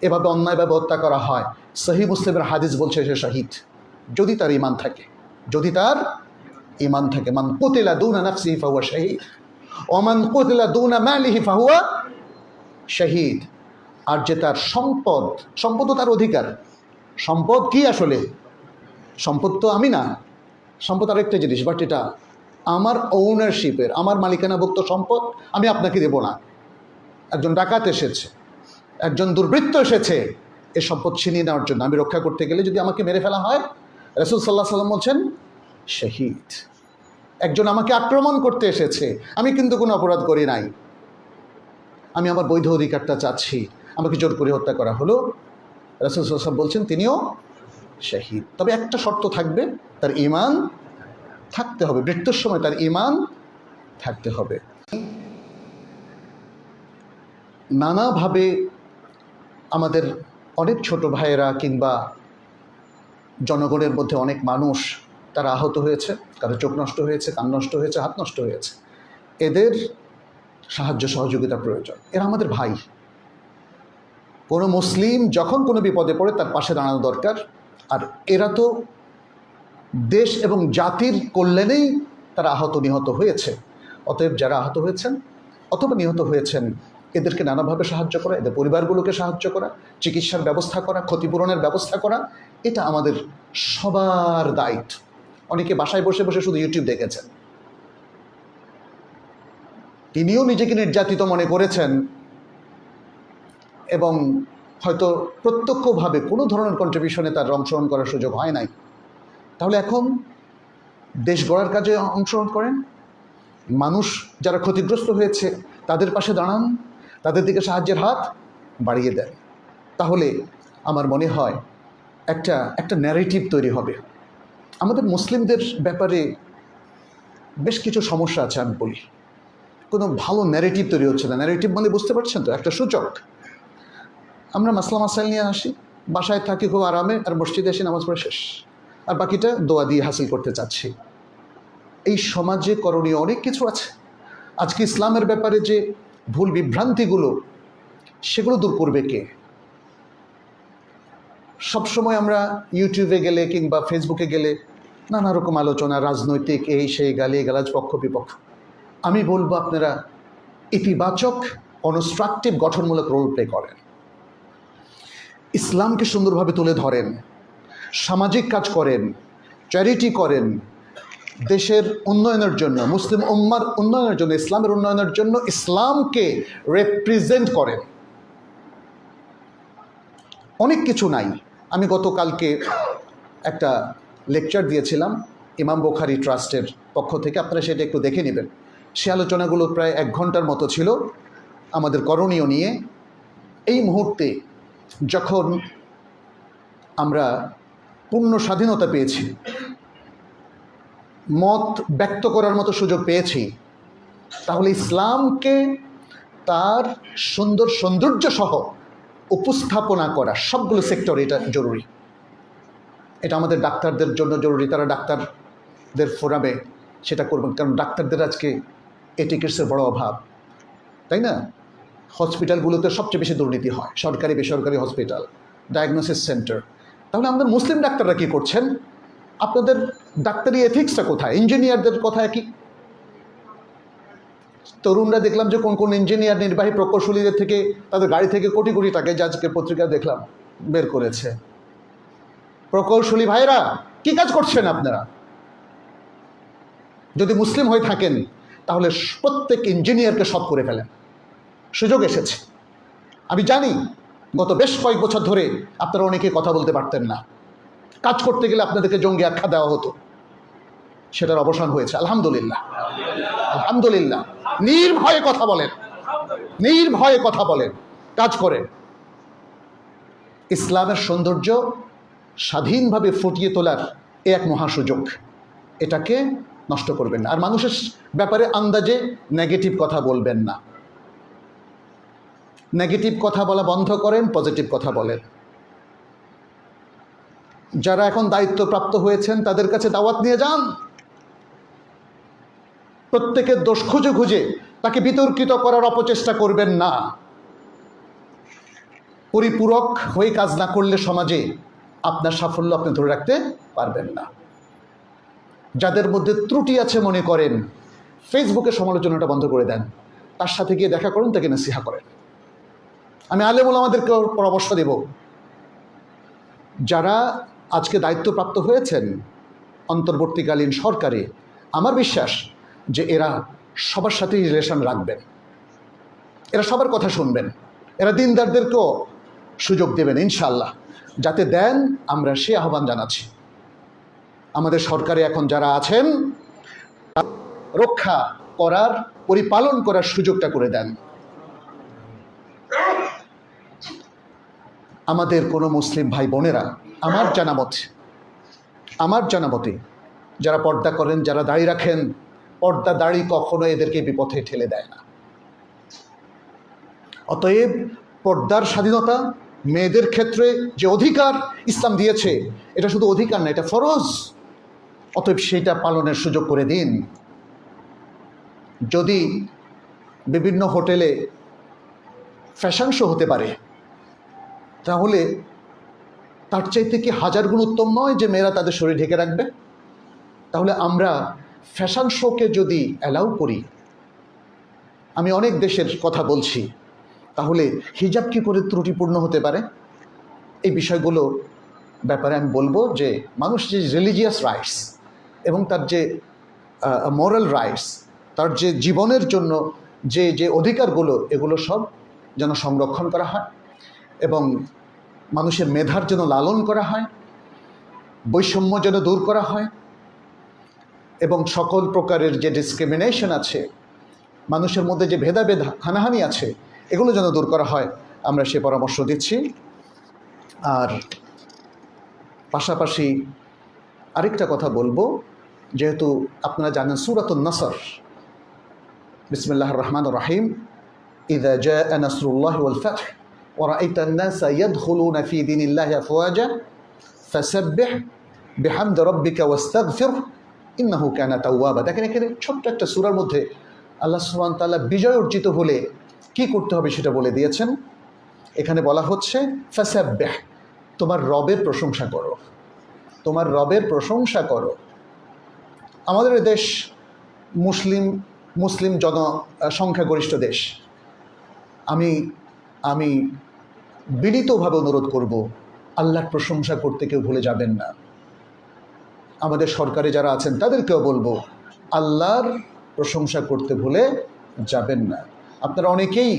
এভাবে অন্যায়ভাবে হত্যা করা হয়, সহিহ মুসলিমের হাদিস বলছে সে শহীদ, যদি তার ঈমান থাকে, যদি তার ঈমান থাকে। মান কুতিলা দুনা নাফসিহি ফাহুয়া শাহীদ ওয়া মান কুতিলা দুনা মালিহি ফাহুয়া শাহীদ। আর যে তার সম্পদ, সম্পদও তার অধিকার। সম্পদ কি আসলে? সম্পদ তো আমি না, সম্পদ আরেকটা জিনিস, বাট এটা আমার ওনারশিপের, আমার মালিকানাভুক্ত সম্পদ, আমি আপনাকে দেব না। একজন ডাকাত এসেছে, একজন দুর্বৃত্ত এসেছে, এ সম্পদ ছিনিয়ে নেওয়ার জন্য, আমি রক্ষা করতে গেলে যদি আমাকে মেরে ফেলা হয়, রাসূল সাল্লাল্লাহু আলাইহি ওয়াসাল্লাম বলছেন শহীদ। একজন আমাকে আক্রমণ করতে এসেছে, আমি কিন্তু কোনো অপরাধ করি নাই, আমি আমার বৈধ অধিকারটা চাচ্ছি, আমাকে জোর করে হত্যা করা হলো, রাসূল সাল্লাল্লাহু আলাইহি ওয়াসাল্লাম বলছেন তিনিও শহীদ। তবে একটা শর্ত থাকবে, তার ঈমান থাকতে হবে, মৃত্যুর সময় তার ঈমান থাকতে হবে। নানাভাবে আমাদের অনেক ছোট ভাইয়েরা কিংবা জনগণের মধ্যে অনেক মানুষ তারা আহত হয়েছে, কারো চোখ নষ্ট হয়েছে, কান নষ্ট হয়েছে, হাত নষ্ট হয়েছে। এদের সাহায্য সহযোগিতা প্রয়োজন, এরা আমাদের ভাই। কোনো মুসলিম যখন কোনো বিপদে পড়ে তার পাশে দাঁড়ানো দরকার। আর এরা তো দেশ এবং জাতির কল্যাণেই তারা আহত নিহত হয়েছে। অতএব যারা আহত হয়েছেন অথবা নিহত হয়েছেন, এদেরকে নানাভাবে সাহায্য করা, এদের পরিবারগুলোকে সাহায্য করা, চিকিৎসার ব্যবস্থা করা, ক্ষতিপূরণের ব্যবস্থা করা, এটা আমাদের সবার দায়িত্ব। অনেকে বাসায় বসে বসে শুধু ইউটিউব দেখেছেন, তিনিও নিজেকে নির্যাতিত মনে করেছেন এবং হয়তো প্রত্যক্ষভাবে কোনো ধরনের কন্ট্রিবিউশনে তার অংশগ্রহণ করার সুযোগ হয় নাই। তাহলে এখন দেশ গড়ার কাজে অংশগ্রহণ করেন, মানুষ যারা ক্ষতিগ্রস্ত হয়েছে তাদের পাশে দাঁড়ান, তাদের দিকে সাহায্যের হাত বাড়িয়ে দেন। তাহলে আমার মনে হয় একটা ন্যারেটিভ তৈরি হবে। আমাদের মুসলিমদের ব্যাপারে বেশ কিছু সমস্যা আছে, আমি বলি, কোনো ভালো ন্যারেটিভ তৈরি হচ্ছে না। ন্যারেটিভ মানে বুঝতে পারছেন তো, একটা সূচক। আমরা মাসলা মাসাইল নিয়ে আসি, বাসায় থাকি খুব আরামে, আর মসজিদে এসে নামাজ পড়ে শেষ, আর বাকিটা দোয়া দিয়ে হাসিল করতে চাচ্ছি। এই সমাজে করণীয় অনেক কিছু আছে। আজকে ইসলামের ব্যাপারে যে ভুল বিভ্রান্তিগুলো, সেগুলো দূর করবে কে? সবসময় আমরা ইউটিউবে গেলে কিংবা ফেসবুকে গেলে নানা রকম আলোচনা, রাজনৈতিক এই সেই, গালিগালাজ, পক্ষ বিপক্ষ। আমি বলবো আপনারা ইতিবাচক, কনস্ট্রাকটিভ, গঠনমূলক রোল প্লে করেন, ইসলামকে সুন্দরভাবে তুলে ধরেন, সামাজিক কাজ করেন, চ্যারিটি করেন, দেশের উন্নয়নের জন্য, মুসলিম উম্মার উন্নয়নের জন্য, ইসলামের উন্নয়নের জন্য ইসলামকে রিপ্রেজেন্ট করেন। অনেক কিছু নাই। আমি গতকালকে একটা লেকচার দিয়েছিলাম ইমাম বুখারী ট্রাস্টের পক্ষ থেকে, আপনারা সেটা একটু দেখে নেবেন। সে আলোচনাগুলো প্রায় 1 ঘন্টার মতো ছিল আমাদের করণীয় নিয়ে। এই মুহূর্তে যখন আমরা পূর্ণ স্বাধীনতা পেয়েছি, মত ব্যক্ত করার মতো সুযোগ পেয়েছি, তাহলে ইসলামকে তার সৌন্দর্য সহ উপস্থাপনা করা সবগুলো সেক্টর এটা জরুরি। এটা আমাদের ডাক্তারদের জন্য জরুরি, তারা ডাক্তারদের ফোরামে সেটা করবেন, কারণ ডাক্তারদের আজকে এটিকেটসের বড় অভাব, তাই না? হসপিটালগুলোতে সবচেয়ে বেশি দুর্নীতি হয়, সরকারি বেসরকারি হসপিটাল, ডায়াগনোসিস সেন্টার। তাহলে আমাদের মুসলিম ডাক্তাররা কী করছেন? আপনাদের ডাক্তারি এথিক্সটা কোথায়? ইঞ্জিনিয়ারদের কথা কি? তরুণরা দেখলাম যে কোন কোন ইঞ্জিনিয়ার, নির্বাহী প্রকৌশলীদের থেকে তাদের গাড়ি থেকে কোটি কোটি টাকা, আজকে পত্রিকা দেখলাম বের করেছে। প্রকৌশলী ভাইরা কি কাজ করছেন আপনারা? যদি মুসলিম হয়ে থাকেন তাহলে প্রত্যেক ইঞ্জিনিয়ারকে সৎ করে ফেলেন। সুযোগ এসেছে। আমি জানি গত বেশ কয়েক বছর ধরে আপনারা অনেকে কথা বলতে পারতেন না, কাজ করতে গেলে আপনাদেরকে জঙ্গি আখ্যা দেওয়া হতো। সেটার অবসান হয়েছে, আলহামদুলিল্লাহ। আলহামদুলিল্লাহ। নির্ভয়ে কথা বলেন, নির্ভয়ে কথা বলেন, কাজ করেন। ইসলামের সৌন্দর্য স্বাধীনভাবে ফুটিয়ে তোলার এক মহাসুযোগ, এটাকে নষ্ট করবেন না। আর মানুষের ব্যাপারে আন্দাজে নেগেটিভ কথা বলবেন না। নেগেটিভ কথা বলা বন্ধ করেন, পজিটিভ কথা বলেন। যারা এখন দায়িত্বপ্রাপ্ত হয়েছেন তাদের কাছে দাওয়াত নিয়ে যান। প্রত্যেকের দোষ খুঁজে খুঁজে তাকে বিতর্কিত করার অপচেষ্টা করবেন না। পরিপূরক হয়ে কাজ না করলে সমাজে আপনার সাফল্য আপনি ধরে রাখতে পারবেন না। যাদের মধ্যে ত্রুটি আছে মনে করেন, ফেসবুকে সমালোচনাটা বন্ধ করে দেন, তার সাথে গিয়ে দেখা করেন, তাকে নসিহা করেন। আমি আলেম ওলামাদেরকে পরামর্শ দেব, যারা আজকে দায়িত্বপ্রাপ্ত হয়েছেন অন্তর্বর্তীকালীন সরকারে, আমার বিশ্বাস যে এরা সবার সাথেই রিলেশন রাখবেন, এরা সবার কথা শুনবেন, এরা দিনদারদেরকেও সুযোগ দেবেন ইনশাআল্লাহ। যাতে দেন, আমরা সে আহ্বান জানাচ্ছি। আমাদের সরকারে এখন যারা আছেন রক্ষা করার, পরিপালন করার সুযোগটা করে দেন। আমাদের কোনো মুসলিম ভাই বোনেরা আমার জানামতে যারা পর্দা করেন, যারা দাড়ি রাখেন, পর্দা দাড়ি কখনো এদেরকে বিপথে ঠেলে দেয় না। অতএব পর্দার স্বাধীনতা, মেয়েদের ক্ষেত্রে যে অধিকার ইসলাম দিয়েছে, এটা শুধু অধিকার না, এটা ফরজ। অতএব সেইটা পালনের সুযোগ করে দিন। যদি বিভিন্ন হোটেলে ফ্যাশন শো হতে পারে, তাহলে তার চাইতে কি হাজার গুণ উত্তম নয় যে মেয়েরা তাদের শরীর ঢেকে রাখবে? তাহলে আমরা ফ্যাশন শোকে যদি অ্যালাউ করি, আমি অনেক দেশের কথা বলছি, তাহলে হিজাব কি করে ত্রুটিপূর্ণ হতে পারে? এই বিষয়গুলো ব্যাপারে আমি বলবো যে মানুষ যে রিলিজিয়াস রাইটস এবং তার যে মোরাল রাইটস, তার যে জীবনের জন্য যে যে অধিকারগুলো, এগুলো সব যেন সংরক্ষণ করা হয় এবং মানুষের মেধার জন্য লালন করা হয়, বৈষম্য যেন দূর করা হয় এবং সকল প্রকারের যে ডিসক্রিমিনেশন আছে, মানুষের মধ্যে যে ভেদাভেদ হানাহানি আছে, এগুলো যেন দূর করা হয়, আমরা সে পরামর্শ দিচ্ছি। আর পাশাপাশি আরেকটা কথা বলবো, যেহেতু আপনারা জানেন সূরাতুন নাসর, বিসমিল্লাহির রহমানির রহিম, ইযা জাআ নাসরুল্লাহি ওয়াল ফাথ ওয়া রাআইতান নাসা ইয়াদখুলুনা ফি দীনিল্লাহি আফওয়াজা ফাসাব্বিহ বিহামদি রাব্বিকা ওয়াস্তাগফির ইন্নাহু কানা তাওয়াবা। দেখেন এখানে ছোট্ট একটা সূরার মধ্যে আল্লাহ সুবহানাহু ওয়া তাআলা বিজয় অর্জিত হলে কি করতে হবে সেটা বলে দিয়েছেন। এখানে বলা হচ্ছে ফাসাব্বিহ, তোমার রবের প্রশংসা করো, তোমার রবের প্রশংসা করো। আমাদের দেশ মুসলিম জনসংখ্যাগরিষ্ঠ দেশ। আমি বিনীতভাবে অনুরোধ করব, আল্লাহর প্রশংসা করতে কেউ ভুলে যাবেন না। আমাদের সরকারে যারা আছেন তাদেরকেও বলবো, আল্লাহর প্রশংসা করতে ভুলে যাবেন না। আপনারা অনেকেই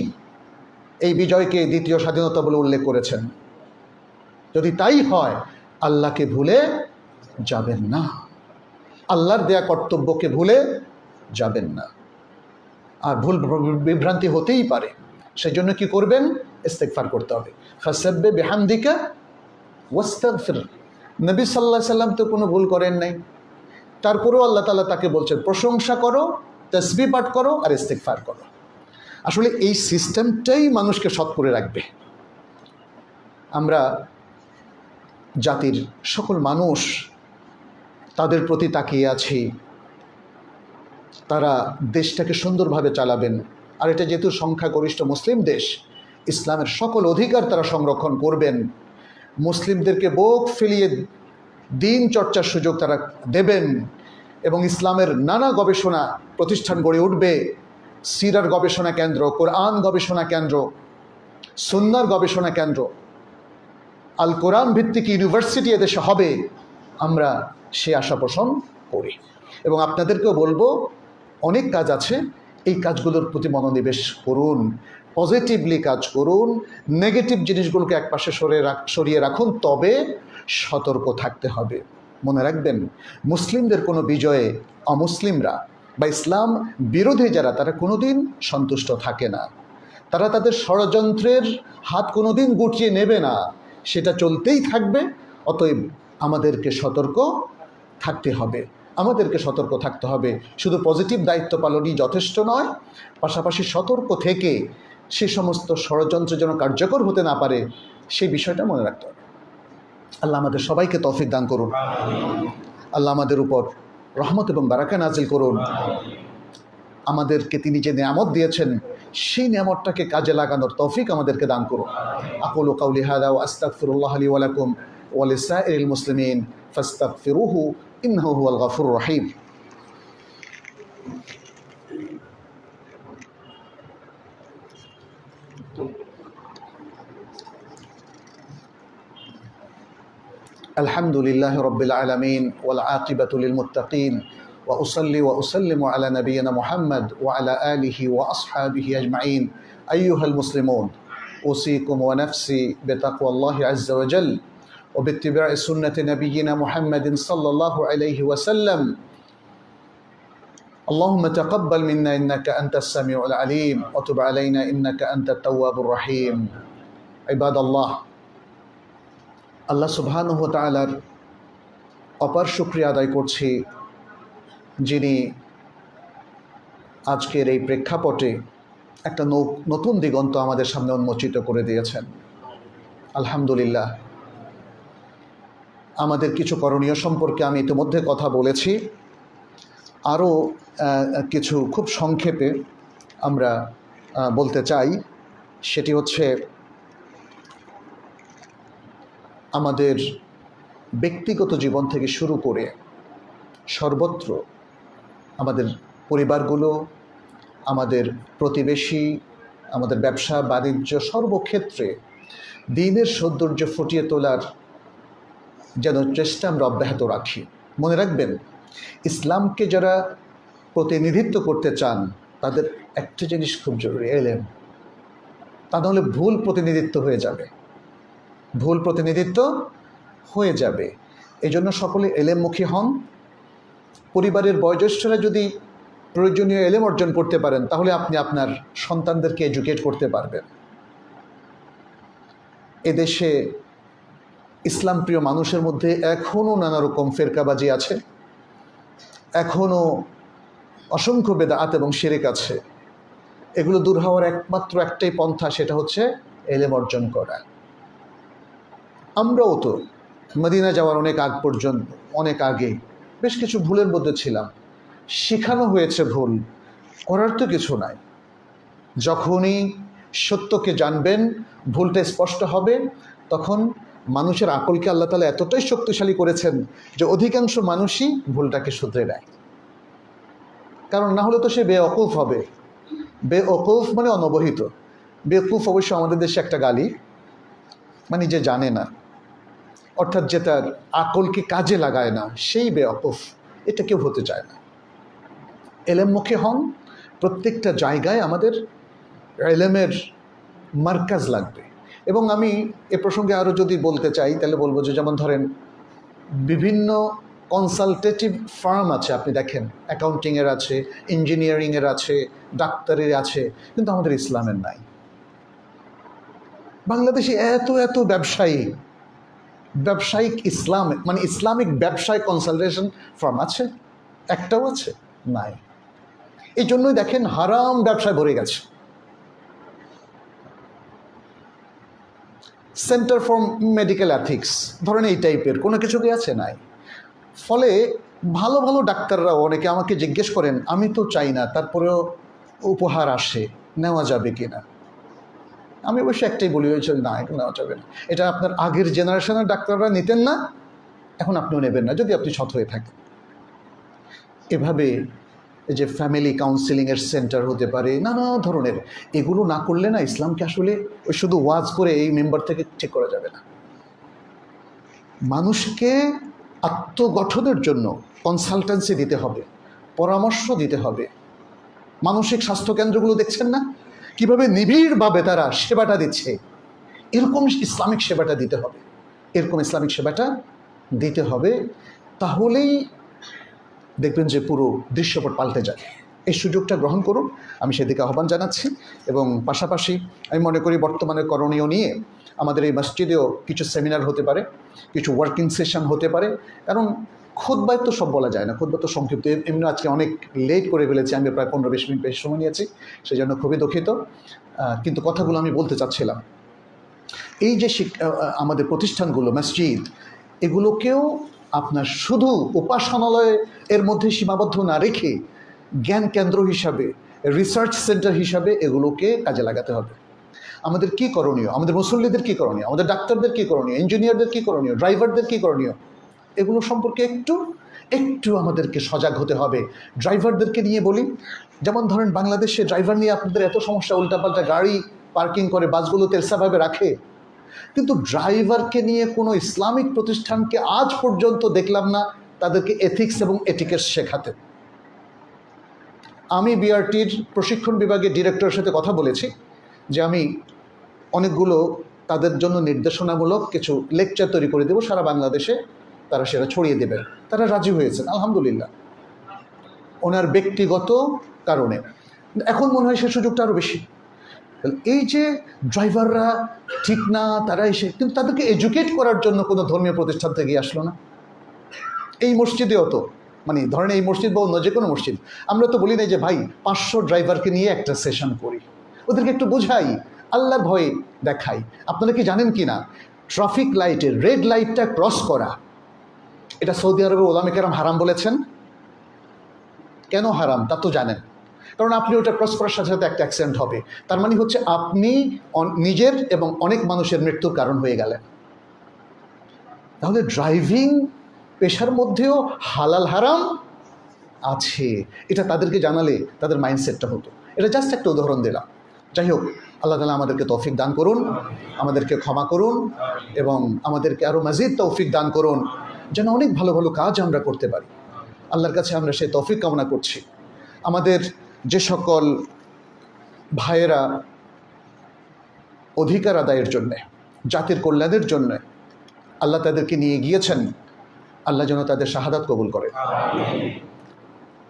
এই বিজয়কে দ্বিতীয় স্বাধীনতা বলে উল্লেখ করেছেন। যদি তাই হয়, আল্লাহকে ভুলে যাবেন না, আল্লাহর দেয়া কর্তব্যকে ভুলে যাবেন না। আর ভুল বিভ্রান্তি হতেই পারে, সেই জন্য কি করবেন? ইস্তেগফার করতে হবে। ফাসাব্বিহ বিহামদিকা ওয়াস্তাগফির। নবী সাল্লাল্লাহু আলাইহি সাল্লাম তো কোনো ভুল করেন নাই, তারপরেও আল্লাহ তাআলা তাকে বলছেন প্রশংসা করো, তাসবিহ পাঠ করো আর ইস্তেগফার করো। আসলে এই সিস্টেমটাই মানুষকে সৎ করে রাখবে। আমরা জাতির সকল মানুষ তাদের প্রতি তাকিয়ে আছি, তারা দেশটাকে সুন্দরভাবে চালাবেন। আর এটা যেহেতু সংখ্যাগরিষ্ঠ মুসলিম দেশ, ইসলামের সকল অধিকার তারা সংরক্ষণ করবেন। মুসলিমদেরকে বুক ফেলিয়ে দিন চর্চার সুযোগ তারা দেবেন এবং ইসলামের নানা গবেষণা প্রতিষ্ঠান গড়ে উঠবে সিরার গবেষণা কেন্দ্র, কোরআন গবেষণা কেন্দ্র, সুন্নাহর গবেষণা কেন্দ্র, আল কোরআন ভিত্তিক ইউনিভার্সিটি এদেশে হবে, আমরা সে আশা পোষণ করি। এবং আপনাদেরকেও বলবো, অনেক কাজ আছে, এই কাজগুলোর প্রতি মনোনিবেশ করুন, পজিটিভলি কাজ করুন, নেগেটিভ জিনিসগুলোকে একপাশে সরিয়ে রাখুন, তবে সতর্ক থাকতে হবে। মনে রাখবেন, মুসলিমদের কোনো বিজয়ে অমুসলিমরা বা ইসলাম বিরোধী যারা, তারা কোনোদিন সন্তুষ্ট থাকে না। তারা তাদের ষড়যন্ত্রের হাত কোনোদিন গুটিয়ে নেবে না, সেটা চলতেই থাকবে। অতএব আমাদেরকে সতর্ক থাকতে হবে, আমাদেরকে সতর্ক থাকতে হবে। শুধু পজিটিভ দায়িত্ব পালনই যথেষ্ট নয়, পাশাপাশি সতর্ক থেকে সে সমস্ত ষড়যন্ত্র যেন কার্যকর হতে না পারে, সেই বিষয়টা মনে রাখতে হবে। আল্লাহ আমাদের সবাইকে তৌফিক দান করুন। আল্লাহ আমাদের উপর রহমত এবং বারাকা নাজিল করুন। আমাদেরকে তিনি যে নিয়ামত দিয়েছেন, সেই নিয়ামতটাকে কাজে লাগানোর তৌফিক আমাদেরকে দান করুন। আকুলু কাউলি হাযা ওয়া আস্তাগফিরুল্লাহ লি ওয়া লাকুম ওয়া লিসাইরিল মুসলিমিন ফাস্তাগফিরুহু ইন্নাহু হুয়াল গফুরুর রহিম। আলহামদুলিল্লাহি রাব্বিল আলামিন ওয়াল আকিবাতু লিল মুত্তাকিন ওয়া উসাল্লি ওয়া উসাল্লিমু আলা নাবিয়িনা মুহাম্মদ ওয়া আলা আলিহি ওয়া আসহাবিহি আজমাইন। আইয়ুহাল মুসলিমুন, উসিকুম ওয়া নাফসি বিতাকওয়াল্লাহি আযজা ওয়া জাল ওয়া বিত্তিবা'i সুন্নতি নাবিয়িনা মুহাম্মাদিন সাল্লাল্লাহু আলাইহি ওয়া সাল্লাম। اللهم تقبل منا إنك أنت السميع العليم وتب علينا إنك أنت التواب الرحيم. عباد الله, আল্লাহ সুবহানাহু ওয়া তাআলার অপার শুকরিয়া আদায় করছি, যিনি আজকের এই প্রেক্ষাপটে একটা নতুন দিগন্ত আমাদের সামনে উন্মোচিত করে দিয়েছেন। আলহামদুলিল্লাহ। আমাদের কিছু করণীয় সম্পর্কে আমি ইতিমধ্যে কথা বলেছি, আরও কিছু খুব সংক্ষেপে আমরা বলতে চাই। সেটি হচ্ছে, আমাদের ব্যক্তিগত জীবন থেকে শুরু করে সর্বত্র, আমাদের পরিবারগুলো, আমাদের প্রতিবেশী, আমাদের ব্যবসা বাণিজ্য, সর্বক্ষেত্রে দ্বীনের সৌন্দর্য ফুটিয়ে তোলার যেন চেষ্টা আমরা অব্যাহত রাখি। মনে রাখবেন, ইসলামকে যারা প্রতিনিধিত্ব করতে চান, তাদের একটা জিনিস খুব জরুরি, এলেম। তা নাহলে ভুল প্রতিনিধিত্ব হয়ে যাবে, ভুল প্রতিনিধিত্ব হয়ে যাবে। এই জন্য সকলে এলেমমুখী হন। পরিবারের বয়োজ্যেষ্ঠরা যদি প্রয়োজনীয় এলেম অর্জন করতে পারেন, তাহলে আপনি আপনার সন্তানদেরকে এডুকেট করতে পারবেন। এদেশে ইসলাম প্রিয় মানুষের মধ্যে এখনও নানা রকম ফেরকাবাজি আছে, এখনও অসংখ্য বেদাত এবং শিরক আছে। এগুলো দূর হওয়ার একমাত্র একটাই পন্থা, সেটা হচ্ছে এলেম অর্জন করা। আমরাও তো মদিনা যাওয়ার অনেক আগে বেশ কিছু ভুলের মধ্যে ছিলাম, শেখানো হয়েছে ভুল, করার তো কিছু নাই। যখনই সত্যকে জানবেন, ভুলটা স্পষ্ট হবে, তখন মানুষের আকলকে আল্লাহ তাআলা এতটাই শক্তিশালী করেছেন যে অধিকাংশ মানুষই ভুলটাকে শুধরে নেয়। কারণ না হলে তো সে বেওকুফ হবে। বেওকুফ মানে অনবহিত। বেওকুফ অবশ্য আমাদের দেশে একটা গালি, মানে যে জানে না, অর্থাৎ যে তার আকলকে কাজে লাগায় না, সেই বেওকুফ। এটা কেউ হতে চায় না। এলেমমুখী হন। প্রত্যেকটা জায়গায় আমাদের এলেমের মার্কাজ লাগবে। এবং আমি এ প্রসঙ্গে আরও যদি বলতে চাই, তাহলে বলবো যে, যেমন ধরেন, বিভিন্ন কনসালটেটিভ ফার্ম আছে, আপনি দেখেন অ্যাকাউন্টিংয়ের আছে, ইঞ্জিনিয়ারিংয়ের আছে, ডাক্তারের আছে, কিন্তু আমাদের ইসলামের নাই। বাংলাদেশে এত এত ব্যবসায়িক ইসলাম, মানে ইসলামিক ব্যবসায় কনসালটেশন ফার্ম আছে? একটাও আছে? নাই। এই জন্যই দেখেন হারাম ব্যবসায় ভরে গেছে। সেন্টার ফর মেডিকেল এথিক্স ধরেন এই টাইপের কোনো কিছু কি আছে? নাই। ফলে ভালো ভালো ডাক্তাররাও অনেকে আমাকে জিজ্ঞেস করেন, আমি তো চাই না, তারপরেও উপহার আসে, নেওয়া যাবে কি না? আমি অবশ্যই একটাই বলি, হয়েছে না, এটা নেওয়া যাবে না। এটা আপনার আগের জেনারেশনের ডাক্তাররা নিতেন না, এখন আপনিও নেবেন না, যদি আপনি সৎ হয়ে থাকেন। এভাবে এই যে ফ্যামিলি কাউন্সিলিংয়ের সেন্টার হতে পারে, নানা ধরনের। এগুলো না করলে না ইসলামকে আসলে ওই শুধু ওয়াজ করে এই মেম্বার থেকে ঠিক করা যাবে না। মানুষকে আত্মগঠনের জন্য কনসালটেন্সি দিতে হবে, পরামর্শ দিতে হবে। মানসিক স্বাস্থ্যকেন্দ্রগুলো দেখছেন না কীভাবে নিবিড়ভাবে তারা সেবাটা দিচ্ছে, এরকম ইসলামিক সেবাটা দিতে হবে, এরকম ইসলামিক সেবাটা দিতে হবে। তাহলেই দেখবেন যে পুরো দৃশ্যপট পাল্টে যায়। এই সুযোগটা গ্রহণ করুন, আমি সেদিকে আহ্বান জানাচ্ছি। এবং পাশাপাশি আমি মনে করি বর্তমানে করণীয় নিয়ে আমাদের এই মসজিদেও কিছু সেমিনার হতে পারে, কিছু ওয়ার্কিং সেশন হতে পারে। কারণ খুতবায় তো সব বলা যায় না, খুতবা তো সংক্ষিপ্ত। এমনি আজকে অনেক লেট করে ফেলেছি, আমি প্রায় 15-20 মিনিট বেশি সময় নিয়েছি, সেই জন্য খুবই দুঃখিত। কিন্তু কথাগুলো আমি বলতে চাচ্ছিলাম, এই যে আমাদের প্রতিষ্ঠানগুলো, মসজিদ, এগুলোকেও আপনার শুধু উপাসনালয় এর মধ্যে সীমাবদ্ধ না রেখে জ্ঞান কেন্দ্র হিসাবে, রিসার্চ সেন্টার হিসাবে এগুলোকে কাজে লাগাতে হবে। আমাদের কি করণীয়, আমাদের মুসল্লিদের কি করণীয়, আমাদের ডাক্তারদের কি করণীয়, ইঞ্জিনিয়ারদের কি করণীয়, ড্রাইভারদের কি করণীয়, এগুলো সম্পর্কে একটু আমাদেরকে সজাগ হতে হবে। ড্রাইভারদেরকে নিয়ে বলি, যেমন ধরেন বাংলাদেশে ড্রাইভার নিয়ে আপনাদের এত সমস্যা, উল্টাপাল্টা গাড়ি পার্কিং করে, বাসগুলো তেরসাভাবে রাখে, কিন্তু ড্রাইভারকে নিয়ে কোনো ইসলামিক প্রতিষ্ঠানকে আজ পর্যন্ত দেখলাম না তাদেরকে এথিক্স এবং এটিকেটস শেখাতে। আমি বিআরটির প্রশিক্ষণ বিভাগের ডিরেক্টরের সাথে কথা বলেছি যে আমি অনেকগুলো তাদের জন্য নির্দেশনামূলক কিছু লেকচার তৈরি করে দেবো সারা বাংলাদেশে, তারা সেটা ছড়িয়ে দেবেন। তারা রাজি হয়েছেন আলহামদুলিল্লাহ, ওনার ব্যক্তিগত কারণে। এখন মনে হয় সে সুযোগটা আরও বেশি। এই যে ড্রাইভাররা ঠিক না, তারা এসে কিন্তু তাদেরকে এডুকেট করার জন্য কোনো ধর্মীয় প্রতিষ্ঠান থেকে আসলো না। এই মসজিদেও তো মানে ধরেন এই মসজিদ বা অন্য যে কোনো মসজিদ, আমরা তো বলি না যে ভাই 500 ড্রাইভারকে নিয়ে একটা সেশন করি, ওদেরকে একটু বোঝাই, আল্লাহর ভয় দেখাই। আপনারা কি জানেন কি না, ট্রাফিক লাইটের রেড লাইটটা ক্রস করা, এটা সৌদি আরবের ওলামা কেরাম হারাম বলেছেন। কেন হারাম তা তো জানেন, কারণ আপনি ওটা ক্রস করার সাথে সাথে একটা অ্যাক্সিডেন্ট হবে, তার মানে হচ্ছে আপনি নিজের এবং অনেক মানুষের মৃত্যুর কারণ হয়ে গেলেন। তাহলে ড্রাইভিং পেশার মধ্যেও হালাল হারাম আছে, এটা তাদেরকে জানালে তাদের মাইন্ডসেটটা হতো। এটা জাস্ট একটা উদাহরণ দিলাম। যাই হোক, আল্লাহ তাআলা আমাদেরকে তৌফিক দান করুন, আমাদেরকে ক্ষমা করুন এবং আমাদেরকে আরও মজিদ তৌফিক দান করুন যেন অনেক ভালো ভালো কাজ আমরা করতে পারি। আল্লাহর কাছে আমরা সেই তৌফিক কামনা করছি। আমাদের যে সকল ভাইয়েরা অধিকার আদায়ের জন্যে, জাতির কল্যাণের জন্যে আল্লাহ তাদেরকে নিয়ে গিয়েছেন, আল্লাহ যেন তাদের শাহাদাত কবুল করেন,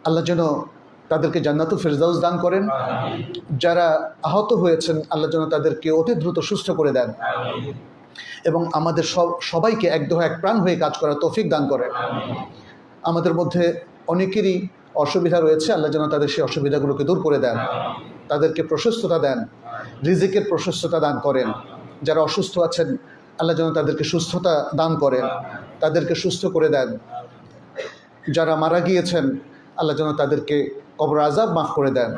আল্লাহ যেন তাদেরকে জান্নাতুল ফেরদাউস দান করেন। যারা আহত হয়েছেন আল্লাহ যেন তাদেরকে অতি দ্রুত সুস্থ করে দেন এবং আমাদের সবাইকে এক দেহ এক প্রাণ হয়ে কাজ করার তৌফিক দান করেন। আমাদের মধ্যে অনেকেরই অসুবিধা রয়েছে, আল্লাহ যেন তাদের সেই অসুবিধাগুলোকে দূর করে দেন, তাদেরকে প্রশস্ততা দেন, রিজিকের প্রশস্ততা দান করেন। যারা অসুস্থ আছেন আল্লাহ যেন তাদেরকে সুস্থতা দান করেন, তাদেরকে সুস্থ করে দেন। যারা মারা গিয়েছেন আল্লাহ যেন তাদেরকে কবর আযাব মাফ করে দেন,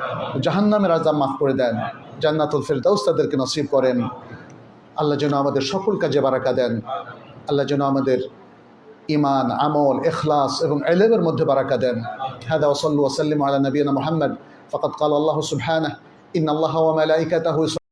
জাহান্নামের আযাব মাফ করে দেন, জান্নাতুল ফেরদাউস তাদেরকে নসিব করেন। আল্লাহ যেন আমাদের সকল কাজে বারাকা দেন, আল্লাহ যেন আমাদের ইমান, আমল, ইখলাস এবং ইলমের মধ্যে বারাকা দেন। হাদা ওয়া সাল্লু ওয়া সাল্লিমু আলা নবিয়িনা মুহাম্মদ। ফাকাদ ক্বালা আল্লাহু সুবহানাহু ইন্নাল্লাহা ওয়া মালাইকাতাহু